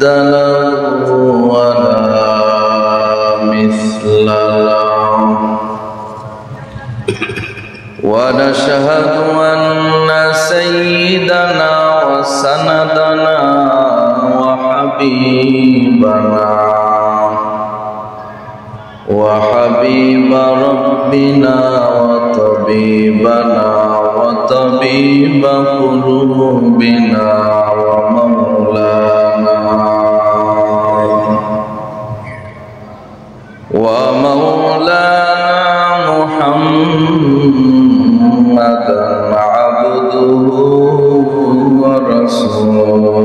ضد له ولا مثل له ونشهد أن سيدنا وسندنا وحبيب ربنا وطبيب قلوبنا ومولانا محمدا عبده ورسوله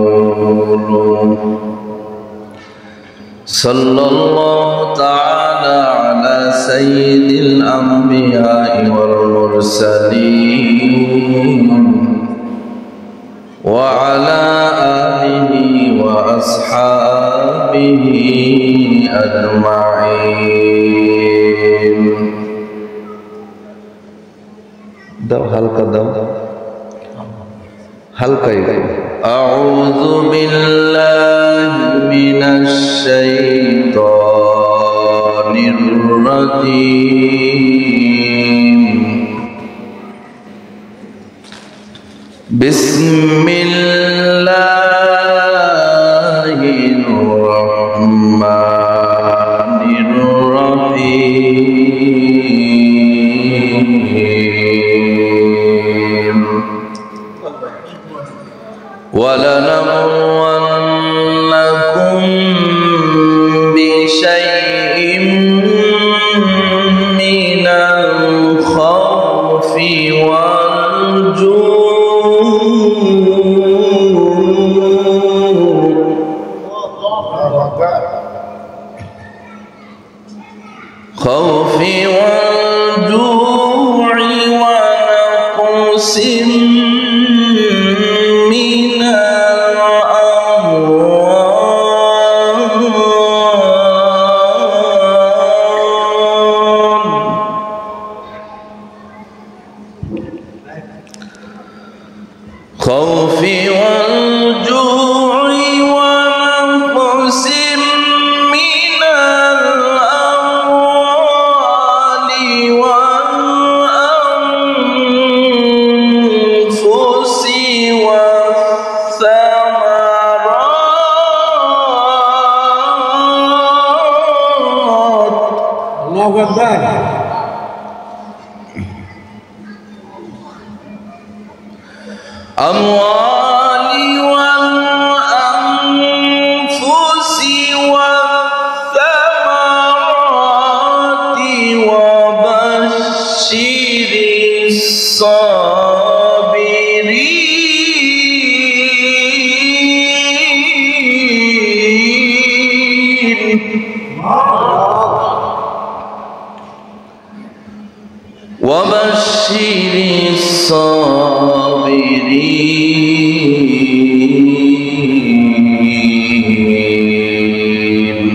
صلى الله تعالى على سيد الأنبياء والمرسلين وعلى آله وأصحابه أجمعين. دو حلقة دو حلقة أعوذ بالله من الشيطان الرجيم. بسم الله الرحمن الرحيم. ولنبلونكم بشيء من الخوف والجوع ونقص من الخوف والجوع ونقص من الأموال والأنفس والثمرات. الله أكبر. أموال والأنفس والثمرات وبشر الصابرين. وبشر الصابرين.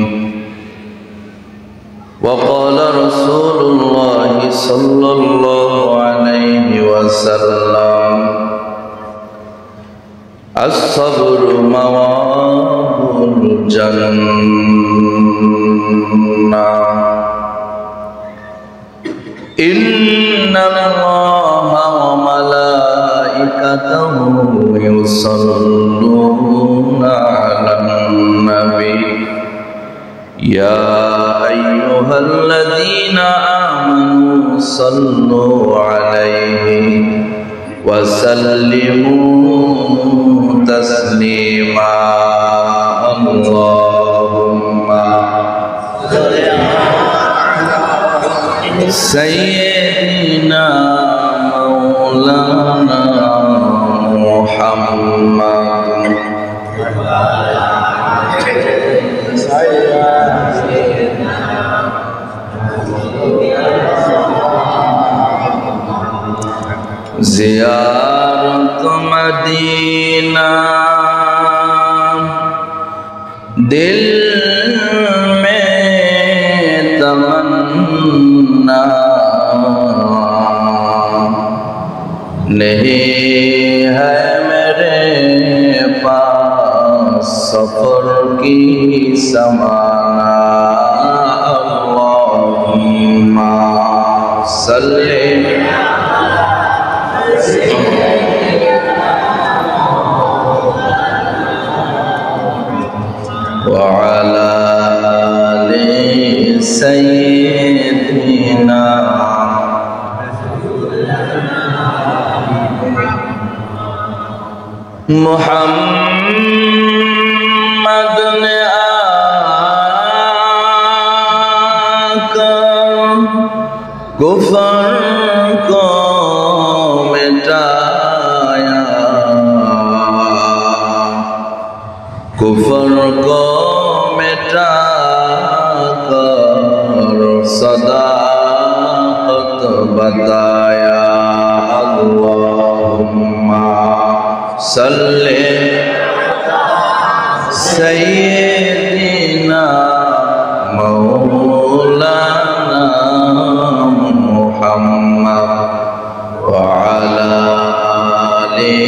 وقال رسول الله صلى الله عليه وسلم الصبر مواد الجنة. إن الله وملائكته يصلون على النبي يا أيها الذين آمنوا صلوا عليه وسلموا تسليما. اللهم صل على سيدنا مولانا محمد زيارة مدینہ دل میں تمنا نہیں ہے میرے پاس सफर की समाना अल्लाहुम्मा सल्ली व अला आलि सय्यिदिना मुहम्मद ने आकर कुफर को मिटाया, कुफर को मिटाकर सदाकत बताया। अल्लाहुम्मा सल्ले सय्यिदिना मौलाना मुहम्मद व अला आलि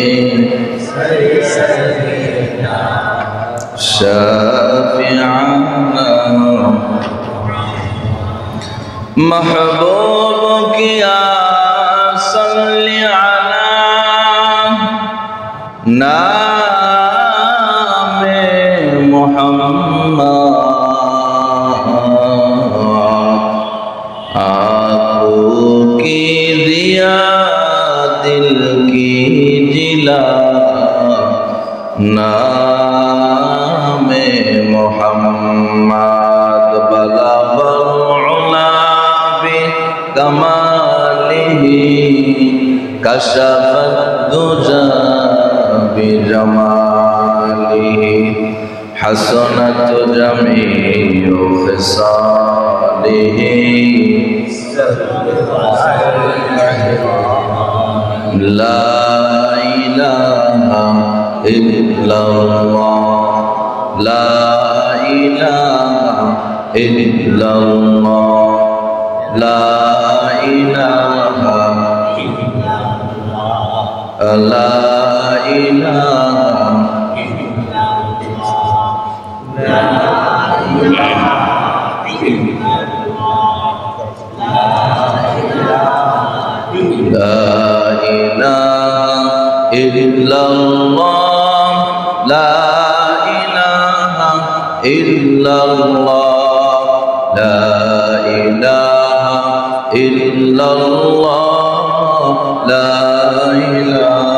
शाफिअना महबूब किया सल्ली अला नामे मुहम्मद आँखों की दिया दिल की जिला नामे मुहम्मद बलगल उला बि कमालिही कशफत दुजा बिजमालिही हसनत जमीउ खिसालिही ला इलाहा इल्लल्लाह ला इलाहा इल्लल्लाह ला इलाहा ला इलाहा इल्लल्लाह ला इलाहा इल्लल्लाह ला इलाहा इल्लल्लाह ला इलाहा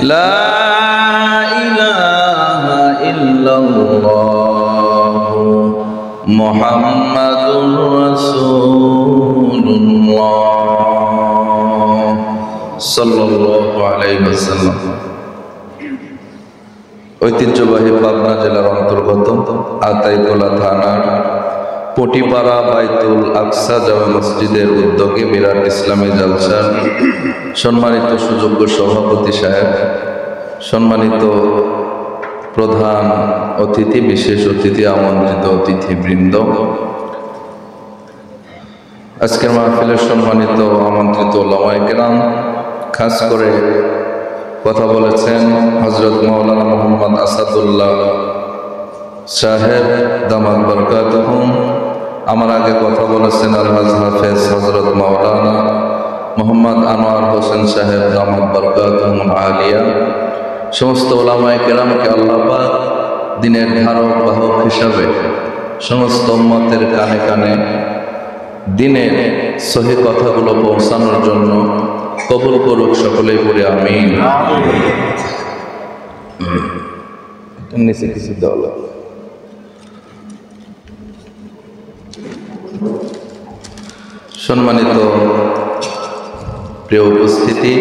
ला इलाहा इल्लल्लाह मुहम्मदुर रसूलुल्लाह সাল্লাল্লাহু আলাইহি ওয়াসাল্লাম। ঐতিহ্যবাহী পাবনা জেলার অন্তর্গত আতাইতলা থানার পটিপাড়া বাইতুল আকসা জামে মসজিদের উদ্যোগে বিরাট ইসলামী জালসার সম্মানিত সুযোগ্য সভাপতি সাহেব, সম্মানিত প্রধান অতিথি, বিশেষ অতিথি, আমন্ত্রিত অতিথিবৃন্দ, আজকের মাহফিলের সম্মানিত আমন্ত্রিত উলামায়ে কেরাম, খাস করে কথা বলেছেন হযরত মাওলানা মোহাম্মদ আসাদুল্লাহ সাহেব দামাত বরকাতুহুম। আমার আগে কথা বলেছেন আলহাজ হাফেজ হযরত মাওলানা মোহাম্মদ আনোয়ার হোসেন সাহেব দামাত বরকাতুহুম আলিয়া। সমস্ত উলামায়ে কেরামকে আল্লাহ পাক দিনের ধারক বাহক হিসাবে সমস্ত উম্মতের কানে কানে দিনের সহি কথাগুলো পৌঁছানোর জন্য কবুল করুক, সকলেই পড়ে আমিন। নিচে কিছু দেওয়া। সম্মানিত প্রিয় উপস্থিতি,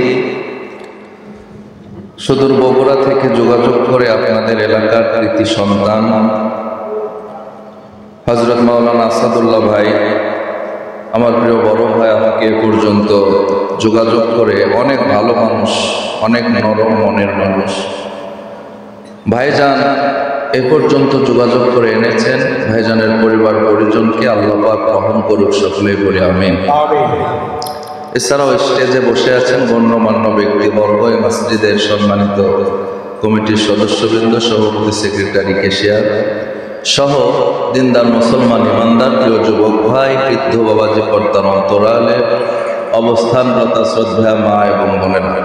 সুদূর বগুড়া থেকে যোগাযোগ করে আপনাদের এলাকার কৃতি সন্তান হযরত মাওলানা আসাদুল্লাহ ভাই, আমার প্রিয় বড় ভাই, আমাকে এ পর্যন্ত যোগাযোগ করে, অনেক ভালো মানুষ, অনেক নরম মনের মানুষ। ভাইজান এ পর্যন্ত যোগাযোগ করে এনেছেন ভাইজানের পরিবার পরিজনকে আল্লাহ পাক রহম করুক, সকলেই বলি আমিন। এছাড়াও স্টেজে বসে আছেন গণ্যমান্য ব্যক্তিবর্গ, এই মসজিদের সম্মানিত কমিটির সদস্যবৃন্দ, সভাপতি, সেক্রেটারি, ক্যাশিয়ার সহ দিনদার মুসলমান ইমানদার প্রিয় যুবক ভাই, বৃদ্ধ বাবাজি, পর্দার অন্তরালে অবস্থানরত শ্রদ্ধা মা এবং বোনেরা,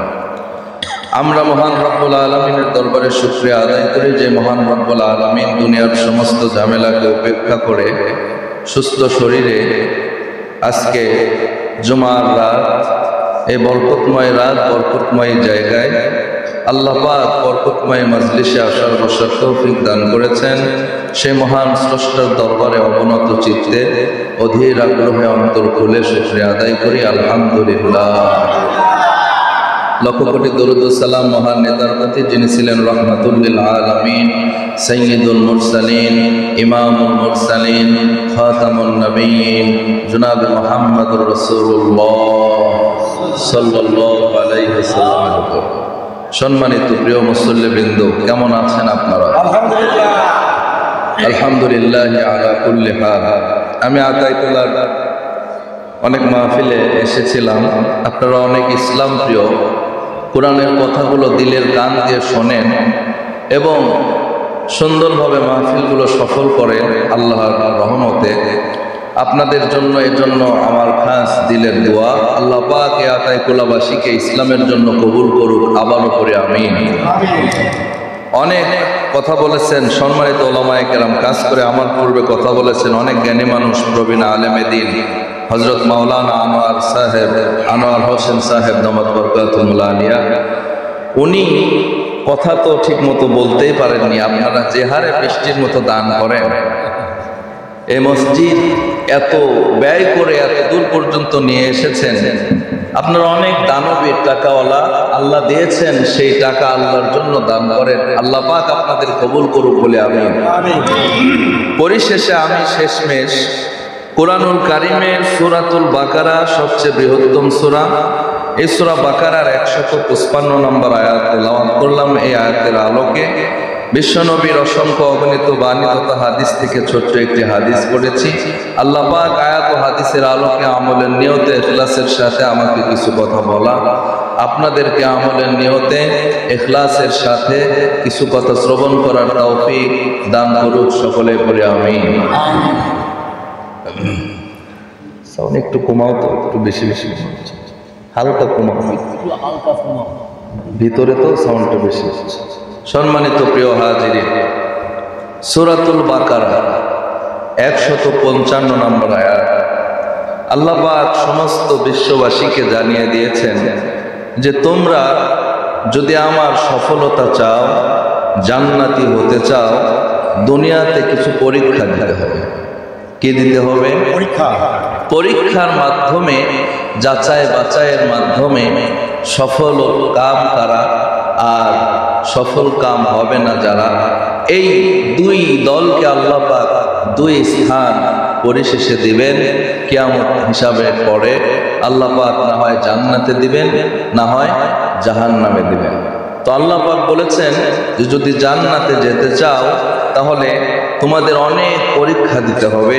আমরা মহান রব্বুল আলামিনের দরবারে শুকরিয়া আদায় করি যে মহান রব্বুল আলামিন দুনিয়ার সমস্ত ঝামেলাকে উপেক্ষা করে সুস্থ শরীরে আজকে জুমার রাত, এই বরকতময় রাত, বরকতময় জায়গায় আল্লাহ পাক বরকতময় মজলিসে আসার বসার তৌফিক দান করেছেন। সে মহান স্রষ্টার দরবারে অবনত চিত্তে অধীর আগ্রহে অন্তর খুলে শুকরিয়া আদায় করি, আলহামদুলিল্লাহ। লক্ষ কোটি দরুদ ও সালাম মহান নেতার প্রতি, যিনি ছিলেন রহমাতুল লিল আলামিন, সাইয়্যিদুল মুরসালিন, ইমামুল মুরসালিন, খাতামুন নবিয়্যিন, জনাবে মুহাম্মদুর রাসূলুল্লাহ সাল্লাল্লাহু আলাইহি ওয়াসাল্লামের উপর। সম্মানিত প্রিয় মুসল্লিবৃন্দ, কেমন আছেন আপনারা? আলহামদুলিল্লাহ, আলহামদুলিল্লাহ আলা কুল্লি হাল। আমি আতাইতুল্লাহ অনেক মাহফিলে এসেছিলাম, আপনারা অনেক ইসলাম প্রিয়, কোরআনের কথাগুলো দিলের কান দিয়ে শোনেন এবং সুন্দরভাবে মাহফিলগুলো সফল করেন আল্লাহর রহমতে। আপনাদের জন্য এজন্য আমার খাস দিলের দোয়া, আল্লাহ পাক এ আতাইকুল্লাহবাসীকে ইসলামের জন্য কবুল করুক, আবারও করে আমিন। অনেক কথা বলেছেন সম্মানিত ওলামায়ে কেরাম, কাজ করে আমার পূর্বে কথা বলেছেন অনেক জ্ঞানী মানুষ, প্রবীণ আলেমে দ্বীন হযরত মাওলানা আনোয়ার হোসেন সাহেব দামাত বরকাতুহুল আলিয়া। উনি কথা তো ঠিক মতো বলতেই পারেননি। আপনারা যে হারে বৃষ্টির মতো দান করেন, এই মসজিদ এত ব্যয় করে এত দূর পর্যন্ত নিয়ে এসেছেন, আপনারা অনেক দানবীর টাকাওয়ালা, আল্লাহ দিয়েছেন, সেই টাকা আল্লাহর জন্য দান করেন। আল্লাহ পাক আপনাদের কবুল করুক বলে আমিন। পরিশেষে আমি শেষমেশ কোরআনুল কারিমের সূরাতুল বাকারা, সবচেয়ে বৃহত্তম সূরা, এই সূরা বাকারার 155 নম্বর আয়াত তেলাওয়াত করলাম। এই আয়াতের আলোকে বিশ্বনবীর অসংখ্য অগণিত বাণী তথা হাদিস থেকে ছোট্ট একটি হাদিস পড়েছি। আল্লাহ পাক আয়াত ও হাদিসের আলোকে আমলের নিয়তে ইখলাসের সাথে আমাকে কিছু কথা বলা, আপনাদেরকে আমলের নিয়তে ইখলাসের সাথে কিছু কথা শ্রবণ করার তৌফিক দান করুক, সকলে পড়ে আমিন। সাউন্ড একটু কমাও তো, একটু বেশি বেশি হালকা কমাও, ভিতরে তো সাউন্ডটা বেশি। সম্মানিত প্রিয় হাজিরিন, সূরাতুল বাকারা 155 নম্বর আয়াত। আল্লাহ পাক সমস্ত বিশ্ববাসীকে জানিয়ে দিয়েছেন যে তোমরা যদি আমার সফলতা চাও, জান্নাতি হতে চাও, দুনিয়াতে কিছু পরীক্ষা দিতে হবে। কি দিতে হবে? পরীক্ষার মাধ্যমে, যাচাই বাছাইয়ের মাধ্যমে সফল কাম কারা আর সফল কাম হবে না যারা, এই দুই দলকে আল্লাহ পাক দুই স্থান পরিশেষে দিবেন। কিয়ামত হিসাবের পরে আল্লাহ পাক না হয় জান্নাতে দিবেন, না হয় জাহান্নামে দিবেন। তো আল্লাহ পাক বলেছেন যে যদি জান্নাতে যেতে চাও তাহলে তোমাদের অনেক পরীক্ষা দিতে হবে।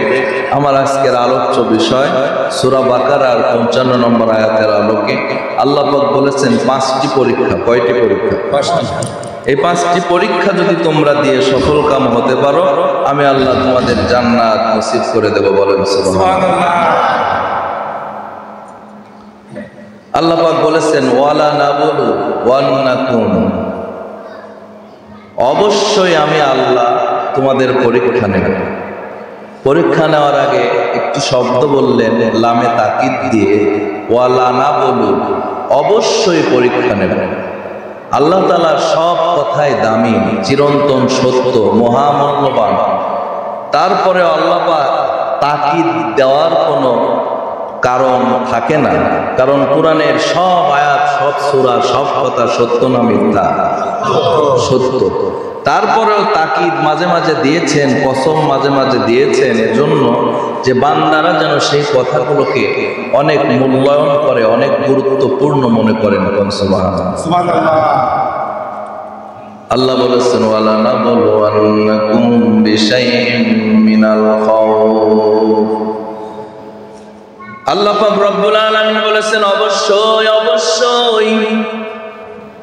আমার আজকের আলোচ্য বিষয় সূরা বাকারার 55 নম্বর আয়াতের আলোকে আল্লাহ পাক বলেছেন 5টি পরীক্ষা। কয়টি পরীক্ষা? 5টি। এই 5টি পরীক্ষা যদি তোমরা দিয়ে সফল কাম হতে পারো, আমি আল্লাহ তোমাদের জান্নাত নসিব করে দেব। বলেন সুবহানাল্লাহ। আল্লাহ পাক বলেছেন ওয়ালা নাবুলু ওয়ান্নাকুম, অবশ্যই আমি আল্লাহ তোমাদের পরীক্ষা নেব। পরীক্ষা নেওয়ার আগে একটু শব্দ বললেন লামে তাকিদ দিয়ে, ওয়ালা নাবুলু, অবশ্যই পরীক্ষা নেব। আল্লাহ তাআলার সব কথাই দামি, চিরন্তন সত্য, মহামূল্যবান। তারপরে আল্লাহ পাক তাকিদ দেওয়ার কোনো কারণ থাকে না, কারণ কোরআনের সব আয়াত, সব সূরা, সব কথা সত্য না মিথ্যা? সত্য। তারপরেও তাকিদ মাঝে মাঝে দিয়েছেন, কসম মাঝে মাঝে দিয়েছেন, এজন্য যে বান্দারা যেন সেই কথাগুলোকে অনেক মূল্যায়ন করে, অনেক গুরুত্বপূর্ণ মনে করেন। সুবহানাল্লাহ। আল্লাহ বলেছেন ওয়ালা নাবলুওয়ান্নাকুম বিশাইইম মিনাল খাউফ। আল্লাহ পাক রব্বুল আলামিন বলেছেন অবশ্যই অবশ্যই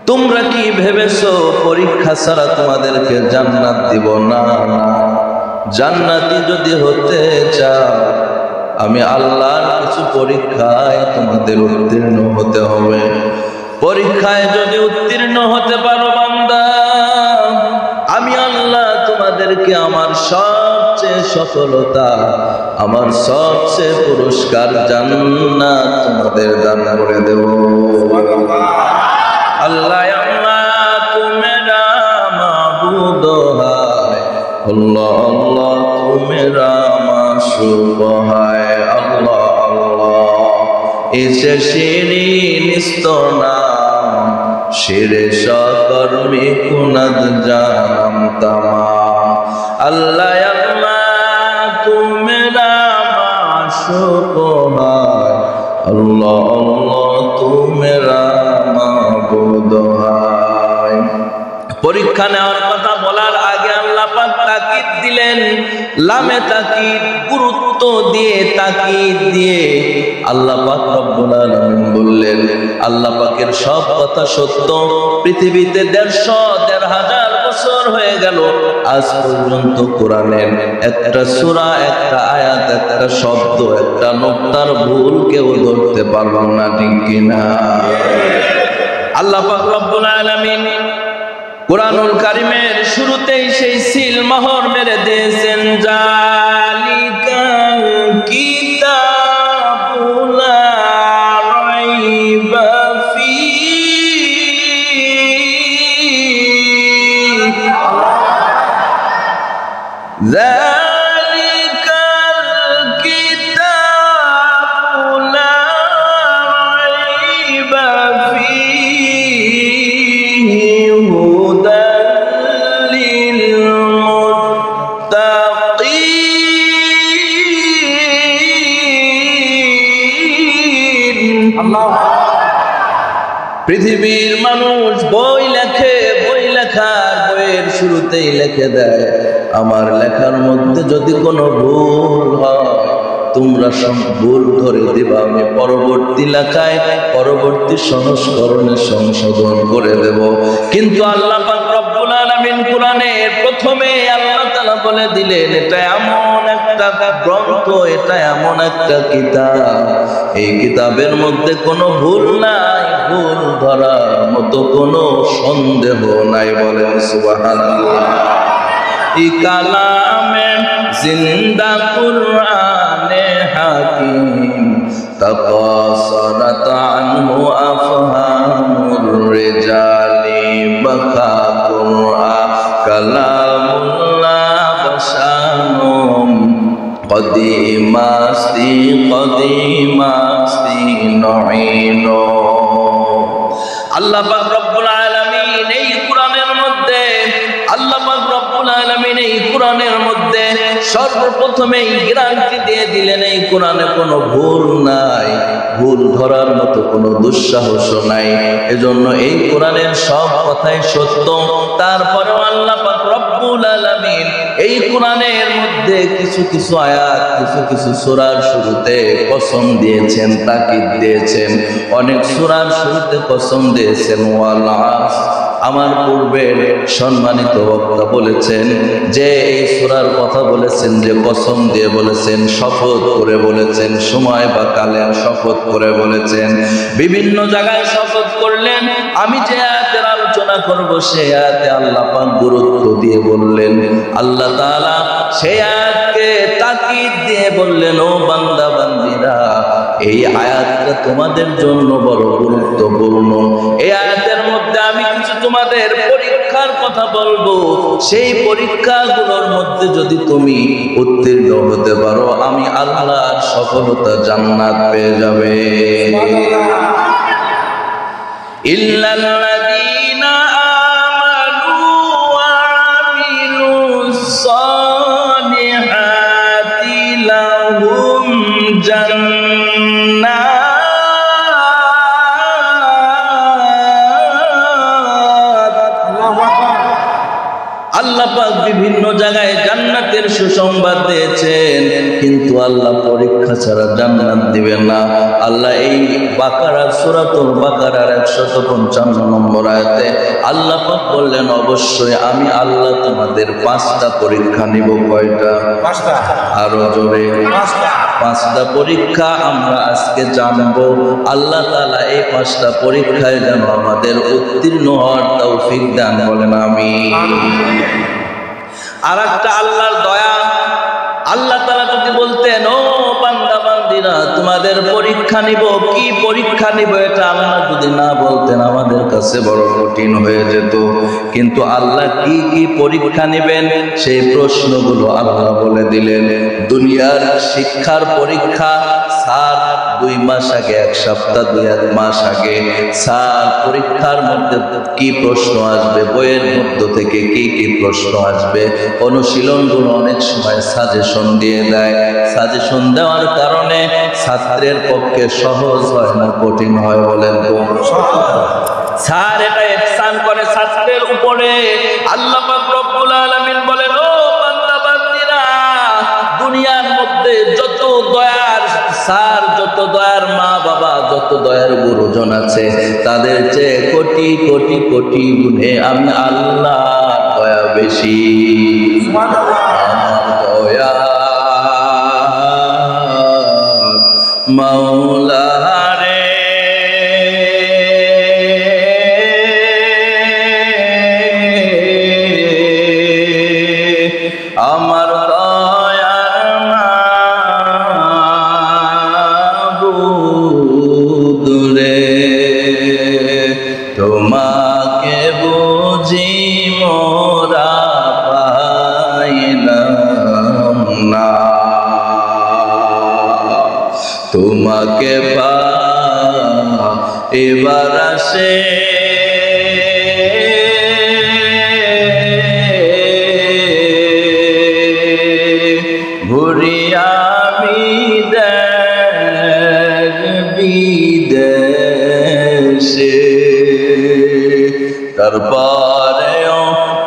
তোমরা কি ভেবেছো পরীক্ষা ছাড়া তোমাদেরকে জান্নাত দিব না? জান্নাতি যদি হতে চাও আমি আল্লাহর কিছু পরীক্ষায় তোমাদের উত্তীর্ণ হতে হবে। পরীক্ষায় যদি উত্তীর্ণ হতে পারো বান্দা, আমি আল্লাহ তোমাদেরকে আমার সবচেয়ে সফলতা, আমার সবচেয়ে পুরস্কার জান্নাত তোমাদের দান করে দেব। আল্লাহ আল্লাহ তুমেরা মাবুদ হায়, আল্লাহ আল্লাহ তুমেরা মাশরুক হায়। আল্লাহ আল্লাহ ইসে শিরিন ইস্তনাম শিরে সকর্মী কুনাদ জানাম তামাম। আল্লাহ আল্লাহ তুমেরা মাশরুক হায়, আল্লাহ আল্লাহ তুমেরা মাবুদ হায়। পরীক্ষা নেওয়ার কথা বলার আগে আল্লাহ পাক তাকিদ দিলেন, লামে তাকিদ, গুরুত্ব দিয়ে তাকিদ দিয়ে আল্লাহ পাক রব্বুল আলামিন বললেন আল্লাহ পাকের সব কথা সত্য। পৃথিবীতে 150,000 বছর হয়ে গেল, আজ পর্যন্ত কোরআনের একটা সূরা, একটা আয়াত, একটা শব্দ, একটা নুকতার ভুল কেউ ধরতে পারল না, ঠিক কিনা? আল্লাহ পাক রব্বুল আলামিন কুরআনুল কারীমের শুরুতেই সেই সিল মোহর মেরে দিয়েছেন, জালিকাল কিতাবু লা রাইবা ফীহি, জালিকাল কিতাবু লা রাইবা ফীহি হুদাল লিল মুত্তাকিন। পৃথিবীর মানুষ বই লেখে, বই লেখার বইয়ের শুরুতেই লিখে দেয় আমার লেখার মধ্যে যদি কোনো ভুল হয় তোমরা সব ভুল ধরে দিবা, আমি পরবর্তী লেখায় পরবর্তী সংস্করণে সংশোধন করে দেব। কিন্তু আল্লাহ পাক রব্বুল আলামিন কোরআনের প্রথমে আল্লাহ তাআলা বলে দিলেন এটা এমন একটা গ্রন্থ, এটা এমন একটা কিতাব, এই কিতাবের মধ্যে কোনো ভুল নাই, ভুল ধরার মতো কোনো সন্দেহ নাই। বলেন সুবহানাল্লাহ। ই কালামে জিন্দা কুরআনে হাকিম তাকাসারাত আনহু আফহামুর রিজালি বাকা কুরআন কালামুল্লাহ বাশানুম কদিমাস্তি কদিমাস্তি নঈনো। আল্লাহ পাক রব্বুল আলামিন এই কোরআনের মধ্যে, আল্লাহ পাক রব্বুল আলামিন এই কোরআনের মধ্যে সর্বপ্রথমেই গ্যারান্টি দিয়ে দিলেন এই কোরআনে কোনো ভুল নাই, ভুল ধরার মতো কোনো দুঃসাহস নাই। এজন্য এই কোরআনের সব কথাই সত্য। তারপরেও আল্লাহ পাক রব্বুল আলামিন এই কোরআনের মধ্যে কিছু কিছু আয়াত, কিছু কিছু সূরার শুরুতে কসম দিয়েছেন, তাকিদ দিয়েছেন। অনেক সূরার শুরুতে কসম দিয়েছেন ওয়াল আসর। আমার পূর্বের সম্মানিত বক্তা বলেছেন যে এই সূরার কথা বলেছেন, যে কসম দিয়ে বলেছেন, শপথ করে বলেছেন, সময় বা কালের শপথ করে বলেছেন, বিভিন্ন জায়গায় শপথ করলেন। আমি যে আয়াতের আলোচনা করব সেই আয়াতে আল্লাহ পাক গুরুত্ব দিয়ে বললেন, আল্লাহ তাআলা সেই আয়াতকে তাকিদ দিয়ে বললেন ও বান্দা বান্দীরা এই আয়াতটা তোমাদের জন্য বড় গুরুত্বপূর্ণ। এই আয়াতের মধ্যে আমি কিছু তোমাদের পরীক্ষার কথা বলবো, সেই পরীক্ষাগুলোর মধ্যে যদি তুমি উত্তীর্ণ হতে পারো আমি আল্লাহর সফলতা জান্নাত পেয়ে যাবে। ইল্লাল্লাযীনা আমানু ওয়া আমিলুস সালিহাতি লাহুম জান্নাত সুসংবাদ দিয়েছেন, কিন্তু আল্লাহ পরীক্ষা ছাড়া জান্নাত দিবেন না। আল্লাহ এই বাকারার সূরাতুল বাকারার 155 নম্বর আয়াতে আল্লাহ পাক বললেন, অবশ্যই আমি আল্লাহ তোমাদের 5টা পরীক্ষা নিব। কয়টা? 5টা। আরো জোরে। 5টা পরীক্ষা আমরা আজকে জানবো। আল্লাহ তাআলা এই 5টা পরীক্ষায় যেন আমাদের উত্তীর্ণ হওয়ার তৌফিক দান করেন, আমিন। আর একটা আল্লাহর দয়া, আল্লাহ তাআলা যদি বলতেন, ও বান্দা বান্দিরা তোমাদের পরীক্ষা নিব, কি পরীক্ষা নিব এটা আল্লাহ যদি না বলতেন আমাদের কাছে বড় কঠিন হয়ে যেত। কিন্তু আল্লাহ কি কি পরীক্ষা নেবেন সেই প্রশ্নগুলো আল্লাহ বলে দিলেন। দুনিয়ার শিক্ষার পরীক্ষা স্যার 2 মাস আগে, 1 সপ্তাহ 2-1 মাস আগে স্যার পরীক্ষার মধ্যে কি প্রশ্ন আসবে, বইয়ের মধ্যে থেকে কি কি প্রশ্ন আসবে, অনুশীলনগুলো অনেক সময় সাজেশন দিয়ে দেয়। সাজেশন দেওয়ার কারণে ছাত্রের পক্ষে সহজ হয় না কঠিন হয়? বলেন তো। স্যার এটা ইহসান করে ছাত্রের উপরে। আল্লাহ পাক রব্বুল আলামিন বলেন, ও বান্দা বান্দিরা দুনিয়ার মধ্যে যত দয়ার স্যার, যত দয়ার মা বাবা, যত দয়ার গুরুজন আছে তাদের চেয়ে কোটি কোটি কোটি গুণে আমি আল্লাহ দয়া বেশি। আমার দয়া মাওলা রে, আমার দয়ার মাবুদ রে, তোমাকে বুঝি মোরা পাইলাম না, তোমাকে পা এবার আসে ঘুরিয়া বিদেশ বিদেশে, তারপরেও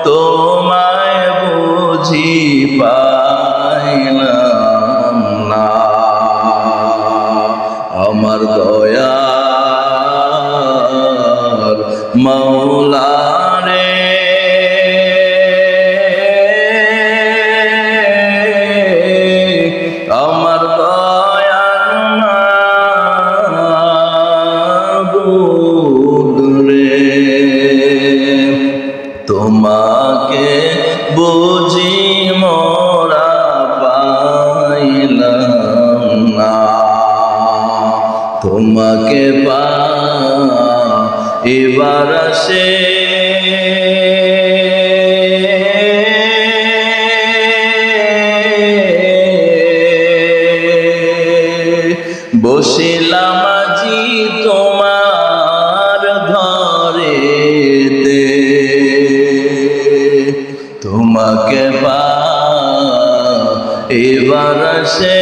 তোমায় বুঝি পাইলাম না। আমার দয়ার মাওলা রে, আমার দয়ার মাবুদ রে, তোমাকে বুঝি মোরা পাইলাম না, তোমাকে পা এবার আসে বসিলাম আজি তোমার ঘরেতে, তোমাকে পা এবার আসে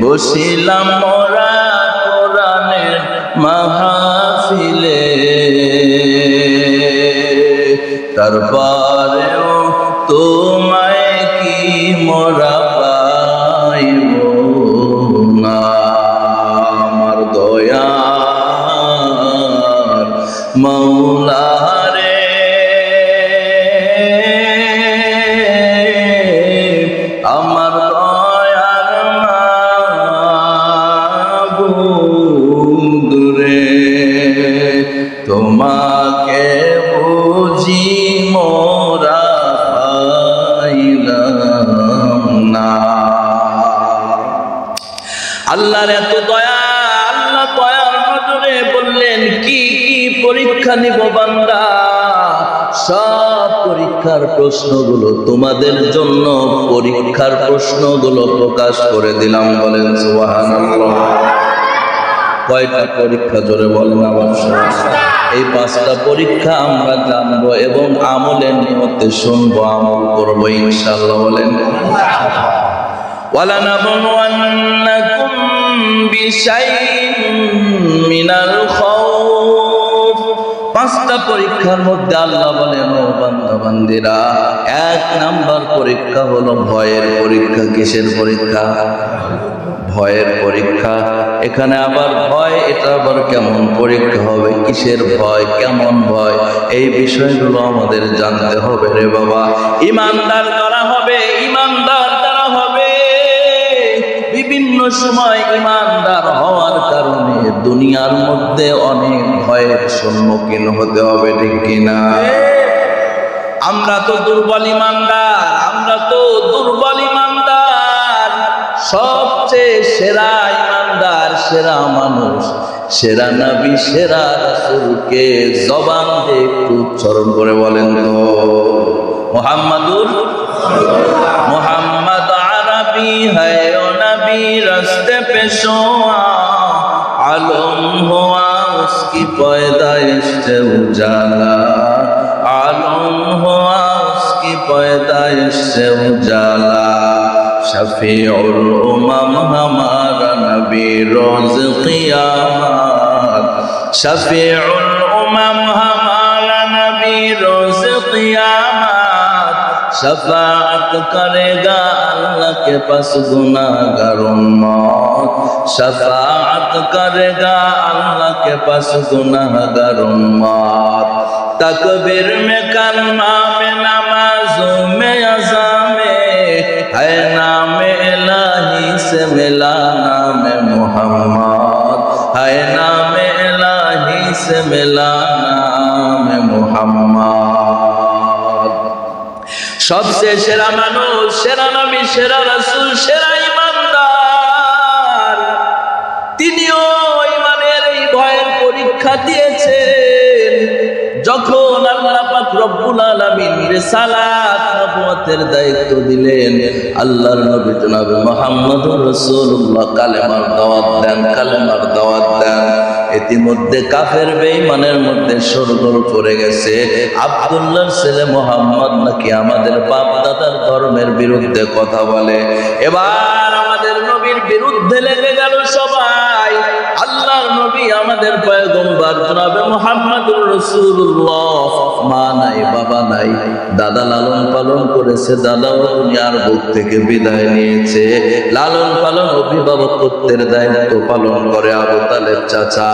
বসিলাম মোরা কোরআনের মাহফিলে, তারপরেও তোমায় কি মোরা পাইব না। আমার দয়ার মাওলা রে, আমার দয়ার মাবুদ রে, তোমাকে বুঝি মোরা পাইলাম না। আল্লাহর এত দয়া, আল্লাহ দয়ার নজরে বললেন কি কি পরীক্ষা নিব বান্দা। সব পরীক্ষার প্রশ্নগুলো তোমাদের জন্য, পরীক্ষার প্রশ্নগুলো প্রকাশ করে দিলাম। বলেন সুবহানাল্লাহ। কয়টা পরীক্ষা জোরে বলেন আবার। এই 5টা পরীক্ষা আমরা জানবো এবং আমলের নিয়তে শুনবো, আমল করবো ইনশাআল্লাহ। বলেন ওয়ালানাবলুওয়ান্নাকুম বিশাইইন মিনাল খাউফ পাঁচটা পরীক্ষার মধ্যে আল্লাহ বলেন, ও বান্দা বান্দিরা, 1 নাম্বার পরীক্ষা হলো ভয়ের পরীক্ষা। কিসের পরীক্ষা? ভয়ের পরীক্ষা। এখানে আবার ভয়, এটা আবার কেমন পরীক্ষা হবে, কিসের ভয়, কেমন ভয়, এই বিষয়গুলো আমাদের জানতে হবে রে বাবা। ইমানদার দ্বারা হবে, ইমানদার দ্বারা হবে। বিভিন্ন সময় ইমানদার হওয়ার কারণে দুনিয়ার মধ্যে অনেক ভয়ের সম্মুখীন হতে হবে, ঠিক কিনা? আমরা তো দুর্বল ইমানদার, আমরা তো দুর্বল ইমানদার। সবচেয়ে সেরা ইমানদার, সেরা মানুষ, সেরা নবী, সেরা রাসূলকে জবান দিয়ে একটু উচ্চারণ করে বলেন তো, মুহাম্মাদুর মুহাম্মদ আরবি है ओ नबी रास्ते पे शोआ आलम हुआ उसकी पैदाइश से उजाला आलम हुआ उसकी पैदाइश से उजाला शफीउल उमम हमारा नबी रोज क़ियामत शफीउल उमम हमारा नबी रोज क़ियामत शफाअत करेगा अल्लाह के पास गुनाहगार उम्मत शफाअत करेगा अल्लाह के पास गुनाहगार उम्मत तकबीर में कलमा में नमाज़ों में अज़ा में है नाम इलाही से मिला नाम मुहम्मद है नाम इलाही से मिला नाम मुहम्मद। सबसे सेरा मानुष, सेरा नबी, सेरा रसूल, सेरा ईमानदार, तिनिও ঈমানের এই ভয়ের পরীক্ষা দিয়েছেন। যখন আল্লাহ পাক রব্বুল আলামিন রিসালাত নবুয়তের দায়িত্ব দিলেন, আল্লাহর নবী জনাবে মুহাম্মদুর রাসূলুল্লাহ কালেমার দাওয়াত দেন, কালেমার দাওয়াত দেন। ইতিমধ্যে কাফের বেঈমানের মধ্যে সরগোল পড়ে গেছে, আব্দুল্লাহর ছেলে মুহাম্মদ নাকি আমাদের বাপ দাদার ধর্মের বিরুদ্ধে কথা বলে। এবার আমাদের নবীর বিরুদ্ধে লেগে গেল সবাই। আল্লাহর নবী আমাদের পয়গম্বর জনাবে মুহাম্মদুর রাসূলুল্লাহ, মা নাই, বাবা নাই, দাদা লালন পালন করেছে, দাদাও দুনিয়ার বুক থেকে বিদায় নিয়েছে। লালন পালন অভিভাবকত্বের দায়িত্ব পালন করে আবু তালেব চাচা।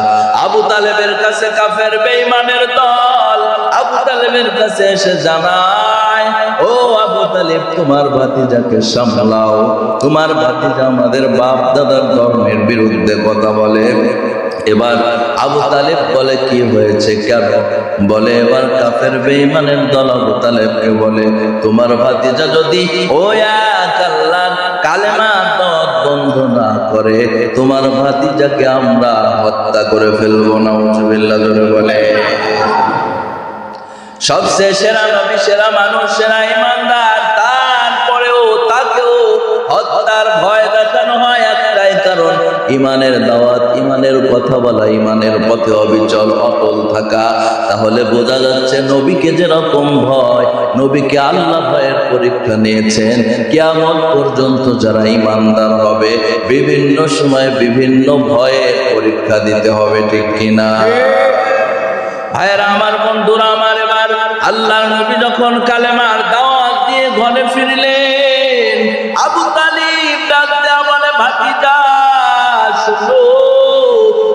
আবু তালেবের কাছে কাফের বেঈমানের দল আবু তালেবের কাছে এসে জানায়, ও আবু তালেব, তোমার ভাতিজাকে সামলাও, তোমার ভাতিজা আমাদের বাপ দাদার ধর্মের বিরুদ্ধে কথা বলে। এবার আবু তালেব বলে, কি হয়েছে, কেন? বলে, এবার কাফের বেঈমানের দল আবু তালেবকে বলে, তোমার ভাতিজা যদি ওই এক আল্লাহর কালেমা বন্ধ না করে, তোমার ভাতিজাকে আমরা হত্যা করে ফেলবো। নাউজুবিল্লাহ জোরে বলে। সবচেয়ে সেরা নবী, সেরা মানুষ, সেরা ইমানদার, তারপরেও তাকেও হত্যার ভয় দেখানো হয় একটাই কারণ, ইমানের দাওয়াত, ইমানের কথা বলা, ইমানের পথে অবিচল অটল থাকা। তাহলে বোঝা যাচ্ছে নবীকে যেরকম ভয়, নবীকে আল্লাহ ভয়ের পরীক্ষা নিয়েছেন। কিয়ামত পর্যন্ত যারা ইমানদার হবে বিভিন্ন সময় বিভিন্ন ভয়ের পরীক্ষা দিতে হবে, ঠিক কিনা? ভাইরা আমার, বন্ধুরা আমার, এবার আল্লাহর নবী যখন কালেমার দাওয়াত দিয়ে ঘরে ফিরলেন, আবু তালিব ডাক দেয়া বলে, ভাতিজা শোনো,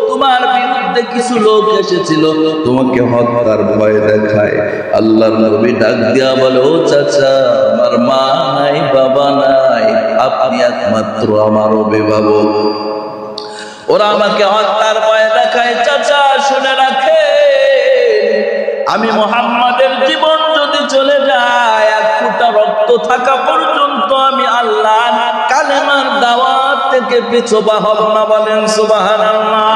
তোমার বিরুদ্ধে কিছু লোক এসেছিল, তোমাকে হত্যার ভয় দেখায়। আল্লাহর নবী ডাক দেয়া বলে, ও চাচা, আমার মা নাই, বাবা নাই, আপনি একমাত্র আমার অভিভাবক, ওরা আমাকে হত্যার ভয় দেখায়। চাচা শুনে রাখে, আমি মুহাম্মাদের জীবন যদি চলে যায়, এক ফোঁটা রক্ত থাকা পর্যন্ত আমি আল্লাহর কালেমার দাওয়াত থেকে পিছপা হব না। বলেন সুবহানাল্লাহ।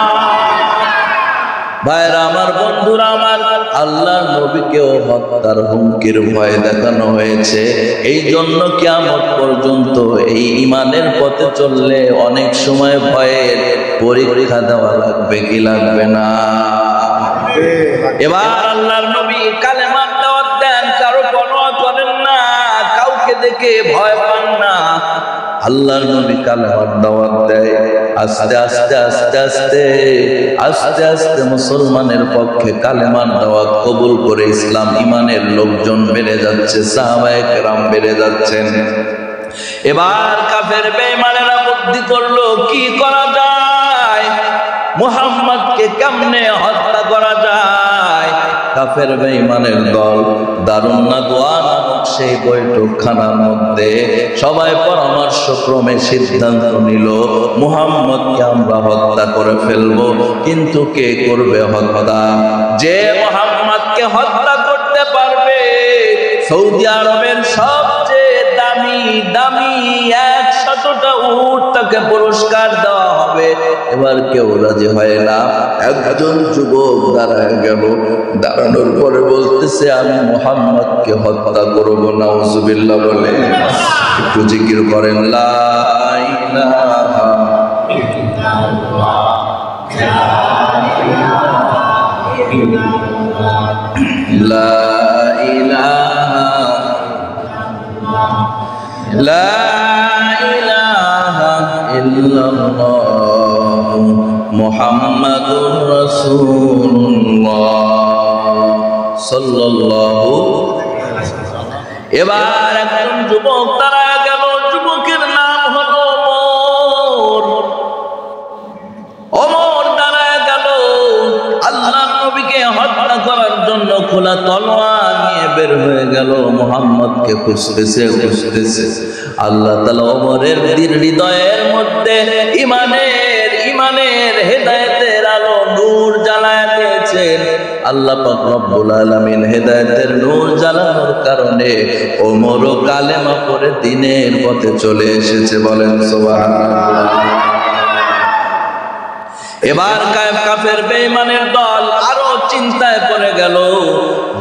ভাইরা আমার, বন্ধুরা আমার, আল্লাহর নবীকেও হত্যার হুমকির ভয় দেখানো হয়েছে। এই জন্য কিয়ামত পর্যন্ত এই ইমানের পথে চললে অনেক সময় ভয়ের পরীক্ষা দেওয়া লাগবে, কি লাগবে না? এবার আল্লাহর নবী কালেমার দাওয়াত দেন, কারো পরোয়া করেন না, কাউকে দেখে ভয় পান না। আল্লাহর নবী কালেমার দাওয়াত দেয়। আস্তে আস্তে আস্তে আস্তে আস্তে আস্তে মুসলমানের পক্ষে কালেমার দাওয়াত কবুল করে ইসলাম ইমানের লোকজন বেড়ে যাচ্ছে, সাহাবায়ে কেরাম বেড়ে যাচ্ছেন। এবার কাফের বেঈমানেরা বুদ্ধি করলো কি করা যায়, মুহাম্মদকে কেমনে হত্যা করা যায়। কাফের বেঈমানের দল দারুন নাদওয়া নামক সেই বৈঠকখানার মধ্যে সবাই পরামর্শক্রমে সিদ্ধান্ত নিল মুহাম্মদকে আমরা হত্যা করে ফেলবো। কিন্তু কে করবে হত্যা? যে মুহাম্মদকে হত্যা করতে পারবে সৌদি আরবের সবচেয়ে দামি দামি 100টা উট তাকে পুরস্কার দেওয়া হবে। এবার কেউ রাজি হয় না। একজন যুবক দাঁড়ায় গেল, দাঁড়ানোর পরে বলতেছে আমি মুহাম্মদকে হত্যা করব। নাউজুবিল্লাহ বলে একটু জিকির করেন, লা ইলাহা লা ইলাহা লা ইলাহা ইল্লাল্লাহ মুহাম্মাদুর রাসূলুল্লাহ সাল্লাল্লাহু। এবার একজন যুবক তারা গেল, যুবকের নাম হলো ওমর। ওমর দাঁড়ায় গেল, আল্লাহর নবীকে হত্যা করার জন্য খোলা তলোয়ার নিয়ে বের হয়ে গেল, মুহাম্মদকে খুঁজতেছে খুঁজতেছে। আল্লাহ তাআলা ওমরের হৃদয়ের মধ্যে ইমানের হেদায়েতের আলো নূর জ্বালায় দিয়েছেন। আল্লাহ পাক রব্বুল আলামিন হেদায়েতের নূর জ্বালানোর কারণে ওমরও কালেমা পড়ে দ্বীনের পথে চলে এসেছে। বলেন সুবহানাল্লাহ। এবার কাফের বেঈমানের দল আরো চিন্তায় পড়ে গেল,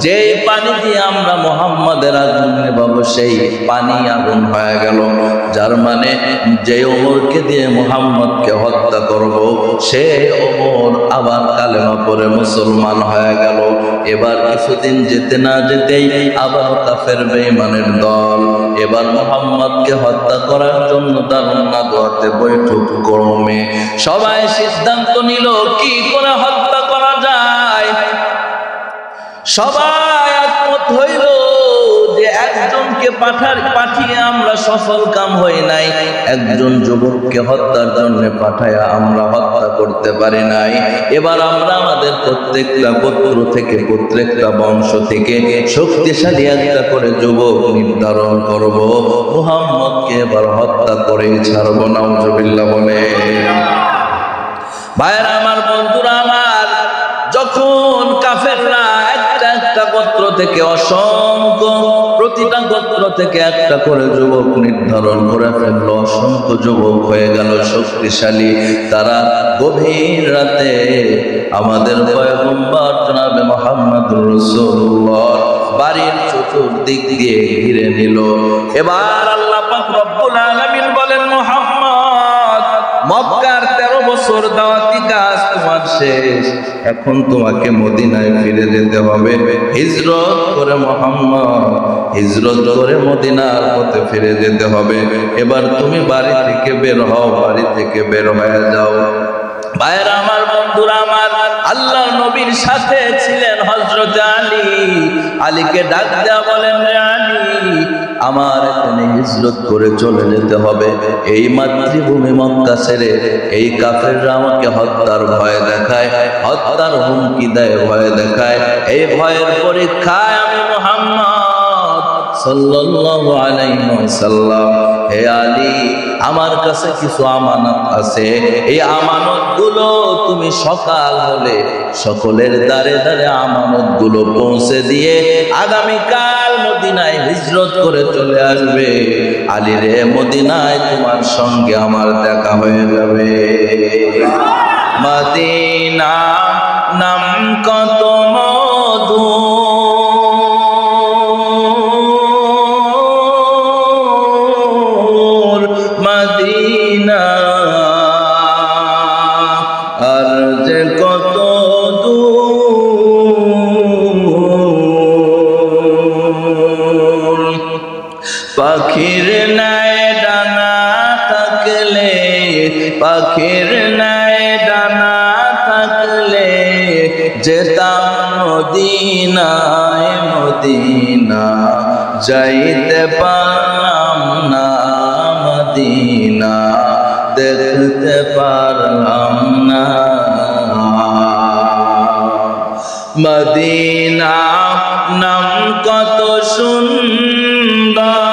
যে পানি দিয়ে আমরা মুহাম্মাদের আগুন নেভাবো সেই পানি আগুন হয়ে গেল। যার মানে যে ওমরকে দিয়ে মুহাম্মদকে হত্যা করব সে ওমর আবার কালেমা পড়ে মুসলমান হয়ে গেল। এবার কিছুদিন যেতে না যেতেই আবার কাফের বেঈমানের দল এবার মুহাম্মদকে হত্যা করার জন্য দারুন নাদওয়াতে বৈঠক ক্রমে সবাই সিদ্ধান্ত নিল কি করে হত্যা করা যায়। সবাই একমত হইল যে একজনকে পাঠিয়ে আমরা সফল কাম হই নাই, একজন যুবককে হত্যার জন্য পাঠায়া আমরা হত্যা করতে পারি নাই। এবার আমরা আমাদের প্রত্যেকটা গোত্র থেকে প্রত্যেকটা বংশ থেকে শক্তিশালী একটা করে যুবক নির্ধারণ করব, মুহাম্মদকে এবার হত্যা করে ছাড়ব। নাউজুবিল্লাহ বলে। ভাইরা আমার, বন্ধুরা আমার, যখন কাফেররা একটা গোত্র থেকে অসংখ্য প্রতিটা গোত্র থেকে একটা করে যুবক নির্ধারণ করে ফেললো, অসংখ্য যুবক হয়ে গেল শক্তিশালী। তারা গভীর রাতে আমাদের পয়গম্বর জনাবে মুহাম্মদুর রাসূলুল্লাহ বাড়ির চতুর্দিক দিয়ে ঘিরে নিল। এবার আল্লাহ পাক রব্বুল আলামিন বলেন, মুহাম্মদ, মক্কার 13 বছর দাওয়াতি কাজ তোমার শেষ, এখন তোমাকে মদিনায় ফিরে যেতে হবে। হিজরত করে মুহাম্মদ, হিজরত করে মদিনার পথে ফিরে যেতে হবে। এবার তুমি বাড়ি থেকে বের হও, বাড়ি থেকে বের হয়ে যাও। ভাইরা আমার, বন্ধুরা আমার, আল্লাহর নবীর সাথে ছিলেন হযরত আলী। আলীকে ডাক দেয়া বলেন, রে আলী, আমার এখানে হিজরত করে চলে যেতে হবে। এই মাতৃভূমি মক্কা ছেড়ে এই কাফেররা আমাকে হত্যার ভয় দেখায়, হত্যার হুমকি দেয়, ভয় দেখায়। এই ভয়ের পরীক্ষায় আমি মুহাম্মদ সাল্লাল্লাহু আলাইহি ওয়াসাল্লাম, হে আলী, আমার কাছে কিছু আমানত আছে। এই আমানতগুলো তুমি সকাল হলে সকলের দ্বারে দ্বারে আমানতগুলো পৌঁছে দিয়ে আগামীকাল মদিনায় হিজরত করে চলে আসবে। আলী রে, মদিনায় তোমার সঙ্গে আমার দেখা হয়ে যাবে। মদিনা নাম কত মধু, মদিনা আর যে কত দূর। পাখির নাই ডানা পাখির ন্যায় ডানা থাকলে যেতাম মদিনায় মদিনা যাইতে পারলাম না মদিনা দেখতে পারলাম না মদিনা নাম কত সুন্দর